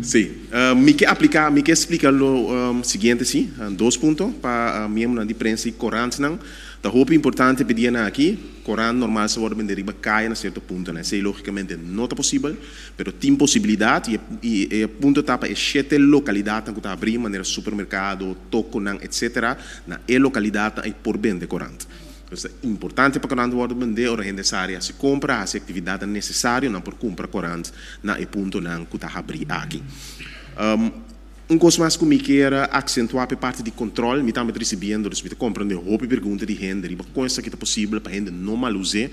Sim, me que aplicar, me que explicar o seguinte sim, 2 pontos para mim na diferença corante não. Da hoop importante pedir aqui, corante normal se pode vender cai na certo ponto, né? Sei logicamente não é possível, pero tem possibilidade e ponto tá para 7 localidades que tá abrir maneira supermercado, toco não, etc. Na localidade aí por vender corante. Então, é importante para corante pode vender ou necessária se compra as atividades necessárias não por comprar corante na ponto não que tá abrir aqui. Coisa mais que me quero acentuar a parte de controle, me também recebendo, me compreendo, roupa e pergunta de gente, coisa que é possível para a gente não mal usar.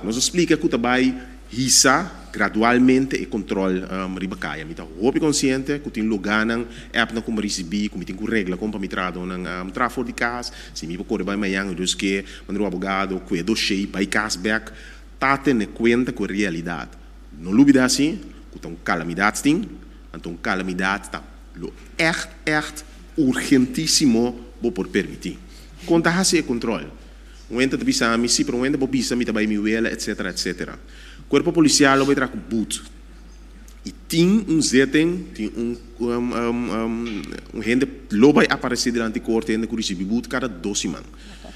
Nós explica que também risa gradualmente e controle ribacaia. Me tá roupa consciente, que tem lugar não é para como receber, como tem regra, como para me trazer um tráfego de casa, se me pode vai amanhã, dus que quando o advogado que dossiê vai cashback, tá tendo conta com a realidade. Não dúvida assim, que tem calamidades tem, então calamidade tá lo echt urgentíssimo por permitir. Conta hasi controle. Um ente de bisa mi si para um ente bo bisa mi também mi wela etc. Corpo policial lo vai tra com boot. E tem zeten, tem gente lo vai aparecer durante corte ende que recebe boot cada 12 man.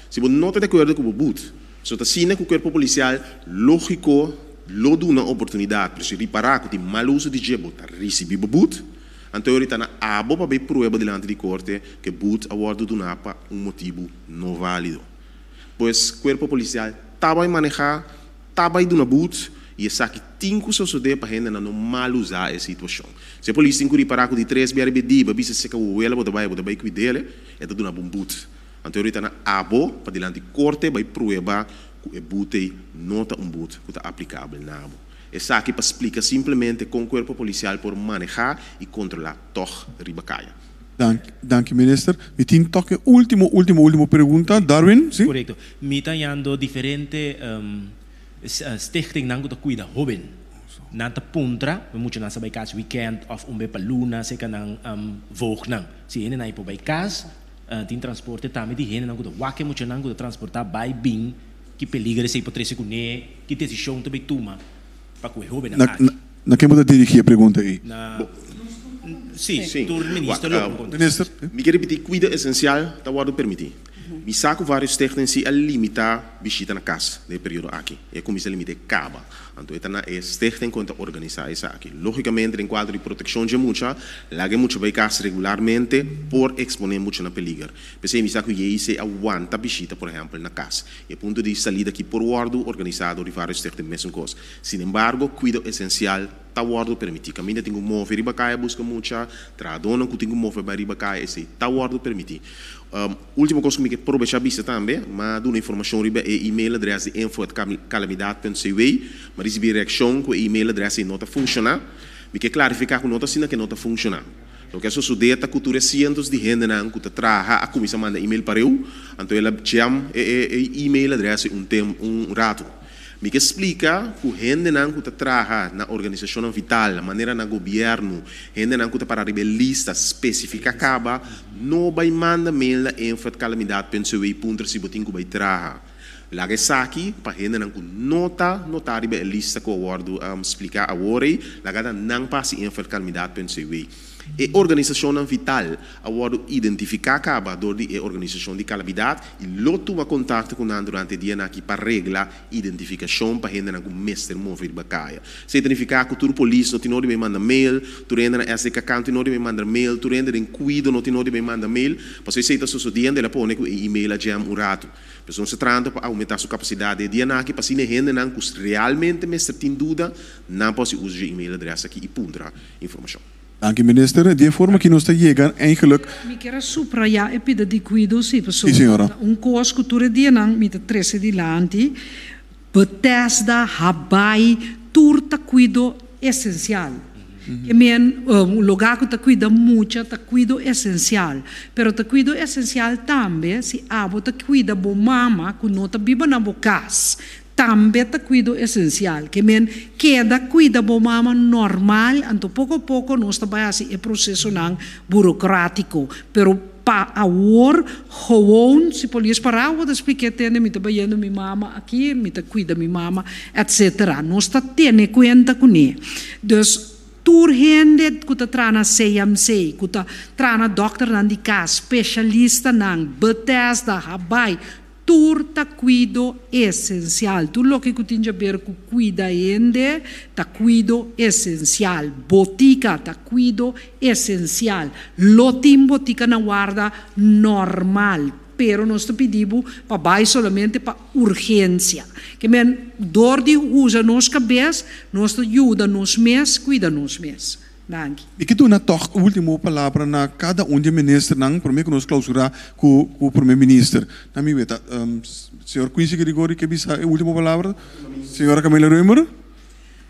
Se você não está de acordo com o boot, só tá sina que o corpo policial lógico lo dá uma oportunidade para se reparar que tem mal uso de jebo tá receber boot. Então, ahorita na abo para ver prueba delante de corte que boot award do napa motivo não válido. Pois corpo policial estava a manejar, estava a dar boot e essa que tem que suceder para a gente não mal usar essa situação. Se a polícia tem que reparar que de 3 BRBD, para ver se que o ela bota vai cuidar dele, é dar um boot. Então, ahorita na abo para delante de corte vai prueba que o boot não está boot que está aplicável na abo. Essa aqui para explicar simplesmente com o corpo policial por manejar e controlar toch ribacaia. Dank u, minister. Me tem toque último pergunta, Darwin, sim? Correto. Me está dando diferente stichting nang que cuida jovem. Nanta puntra, we moeten naar bij kaas weekend of bepa luna, zeker nang voog nang. Si ene na ipo bij kaas, tin transporte tami di hene nang que wake moet nang que transportar bij bing, que peligra se ipo 3 segundos, que decisão também toma. Na quem pode dirigir a pergunta aí? Sim, do ministro. Me quer repetir, cuida essencial, está guardo permitir. Mi saco vários técnicos a limitar visita na casa no período aqui. É como se limite acaba. Então, é técnico contra organizar isso aqui. Logicamente, em quadro de proteção de muita, lá que muito vai casa regularmente por exponer muito na peligro. Pensei, mi saco e se aguenta visita, por exemplo, na casa. E ponto de salida aqui por ordem organizado de vários técnicos mesmo coisa. Sin embargo, cuidado essencial tá ordem permitir. Caminha tem que mover riba caia busca muita, tradona que tem que mover para riba caia, esse tá ordem permitir. Última coisa que me aproveita a vista também, mas dou informação riba é e-mail adresse info@calamidade.cw, mas recebi reação com e-mail adresse não tá funcionar. Me quer clarificar com nota sina que não tá funcionar. Então que essa sudeta cultura cientos de gente não que trabalha a comissão manda e-mail para eu, então ela chama e-mail adresse um rato. Me explica que gente não que trabalha na organização vital, a maneira na governo, gente não que para a lista específica acaba, não vai mandar mail na info@calamidade.cw se botin que vai trabalhar. Lá que aqui para gente não que notar a lista que eu vou explicar agora, lá que não passa info@calamidade.cw. E organização vital, agora identificar acaba de organização de calamidade e loto uma contato com nós durante o dia aqui para regla identificação para gente não mestre mover bacaia. Se identificar que tu polícia não tem nada de mandar mail, tu renda na SK account não de mandar mail, tu renda em cuido não tem nada de mandar mail, para você está sucedendo ela põe com e-mail a jam um rato. Pessoa se trata para aumentar sua capacidade de dia aqui para se gente não realmente mestre tem dúvida, não pode usar e-mail adresse aqui e puntra informação. Dank u, minister. De forma que nós chegamos, eigenlijk... Mi quero subrayar e pida di cuido, sim, pessoal. Sim, senhora. Coisa que tu dia não me trece de lante, Bethesda, Habai, turta cuido essencial. Que um lugar que te cuida muito, te cuido essencial. Pero te cuido essencial também, se abo te cuida bo mama, que não te biba na bocas. Também te cuido essencial, que queda cuida bo mama normal, então pouco a pouco nós trabalhamos esse processo não burocrático, pero pa agora gewoon se polies parar o explicar tendo me trabalhando minha mama aqui, me te cuida minha mama, etc. Nós tá tendo conta com ele. Dus turhende que te trana CMC, que te trana doctor nan di cas, specialista nan Bethesda, Habai. Turta cuido essencial. Tu lo que tinha ver com cuida ende, ta cuido essencial. Botica, ta cuido essencial. Lotim botica na guarda normal. Pero nós te pedimos para baixo solamente para urgência. Que dor de usa nos cabeça, nós te ajuda nos mês, cuida nos mês. Dank. Ik doe nou toch última palavra na cada de minister nang para mim que nós clausura com o primeiro ministro. Na minha veta, senhor Quincy Grigori que bisa a última palavra, senhora Camila Reumer.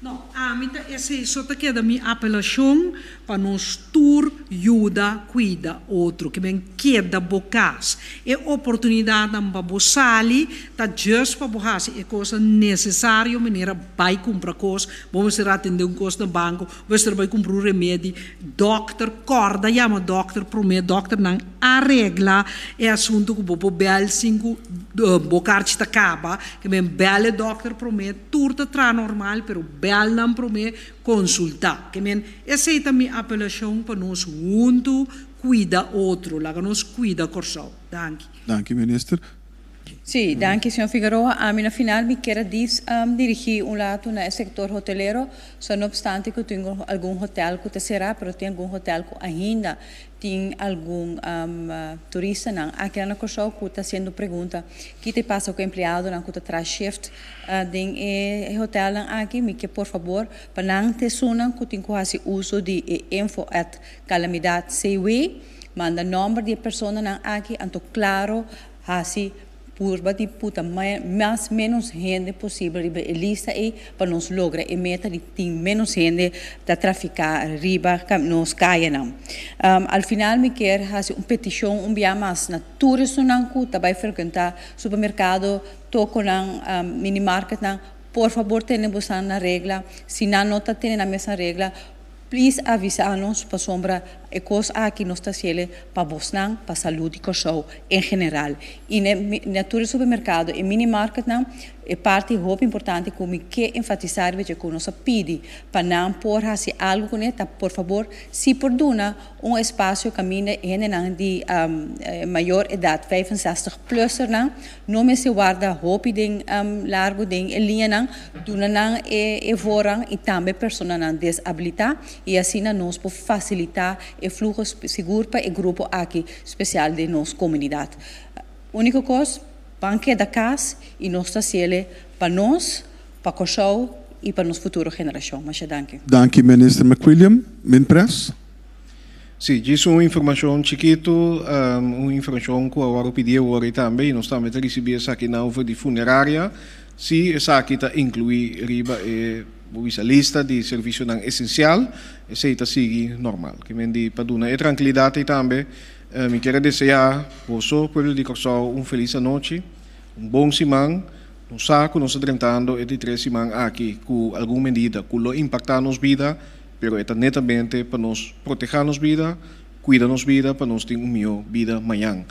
Não, a mim esse só te queda minha apelação para nós tur ajuda cuida outro que bem queda bocas é oportunidade para bossali tá just para borrar é coisa necessária maneira vai comprar coisa vamos ser atender coisa no banco vamos ser vai comprar remédio doctor corda chama doctor promete doctor não arregla é assunto que bobo bel 5 bocar te acaba que bem bel doctor promete turta tra normal pero bel não promete consultar que bem essa é também apelação para nós junto cuida outro, lá que nós cuida corsal. Dank. Dank, minister. Sí, danke, senhor Figueroa. A mim, final, me quero dirigir lado no sector hotelero, só não obstante que eu tenho algum hotel que será, mas tem algum hotel que ainda tem algum turista não. Aqui na Corsol que está sendo pergunta, que te passa com o empregado não que está traz shift de hotel não aqui, me que por favor, para não ter sono que tem que fazer uso de info@calamidade.cw, manda número de pessoa não aqui, então claro, assim curva de puta mais menos gente possível riba lista e para nos lograr e meta de tem menos gente da traficar riba nos caia não al final me quer fazer petição via mais na turismo não que também frequentar supermercado toco não minimarket não por favor tenhamos na regra se não nota tem na mesma regra please avisar-nos para sombra e coisa aqui nós está sendo para Bosnan, para saúde e coxão em geral. E na tua supermercado e mini market não é parte muito importante como que enfatizar veja que nós pedi para não por se algo com ele, por favor, se perdona espaço caminho de maior idade, 65 plus não me se guarda hopi den largo den linha não duna não e voran e também pessoa não desabilitar e assim nós por facilitar o fluxo seguro para o grupo aqui especial de nossa comunidade. Única coisa banque da casa e nós está sendo para nós, para o show e para nossa futura geração. Mas danke. Danke, Minister McWilliam. Minpress. Sim, disso uma informação chiquito, uma informação que eu pedi agora também, nós estamos a receber essa aqui na de funerária, se essa aqui está incluir riba a lista de serviço não essencial, essa está seguir normal. Que me diz para dar tranquilidade também, me quero desejar você, pueblo de Corsol, feliz noite, bom semana, nós estamos tratando de 3 semanas aqui com alguma medida que lo impacta nos vida. Pero é netamente para nós proteger nossa vida, cuidar nossa vida, para nós ter melhor vida amanhã.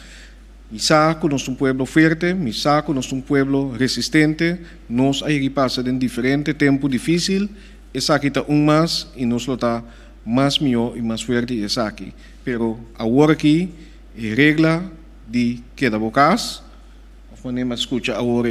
Mi saco, nós pueblo fuerte, mi saco, nós pueblo resistente, nós aí passa em diferente tempo difícil, essa aqui está mais e nós está mais melhor e mais forte essa aqui. Pero agora aqui é regra de cada bocas, quando mais escuta agora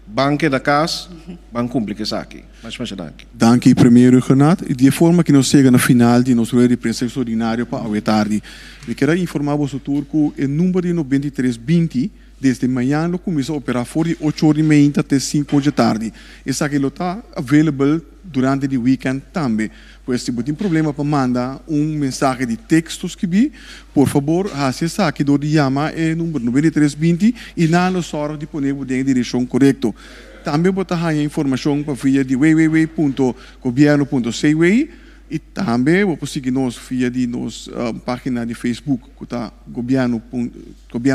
banque da casa, van cumprir isso aqui. Mas danke. Danke, primeiro Renato. E de forma que nós chegamos na final de nosso de prensa extraordinário para a tarde. Eu quero informar você turco o número de 9320 desde manhã lo começa a operar fora de 8h30 até 5h da tarde. Essa aqui está available durante o weekend também. Pois se tem problema para mandar mensagem de textos que vi, por favor, faça essa aqui do chama é número 9320 e na hora de poner a direção correta. Também botar a informação para via de www.governo.cw e também vou seguir nos via de nossa página de Facebook que está governo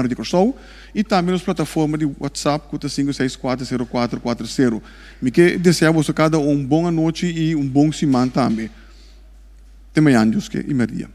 de Corsol e também nas plataformas de WhatsApp que está 5640440. Me quero desejar você cada bom noite e bom semana também. Até amanhã, Deus que e Maria.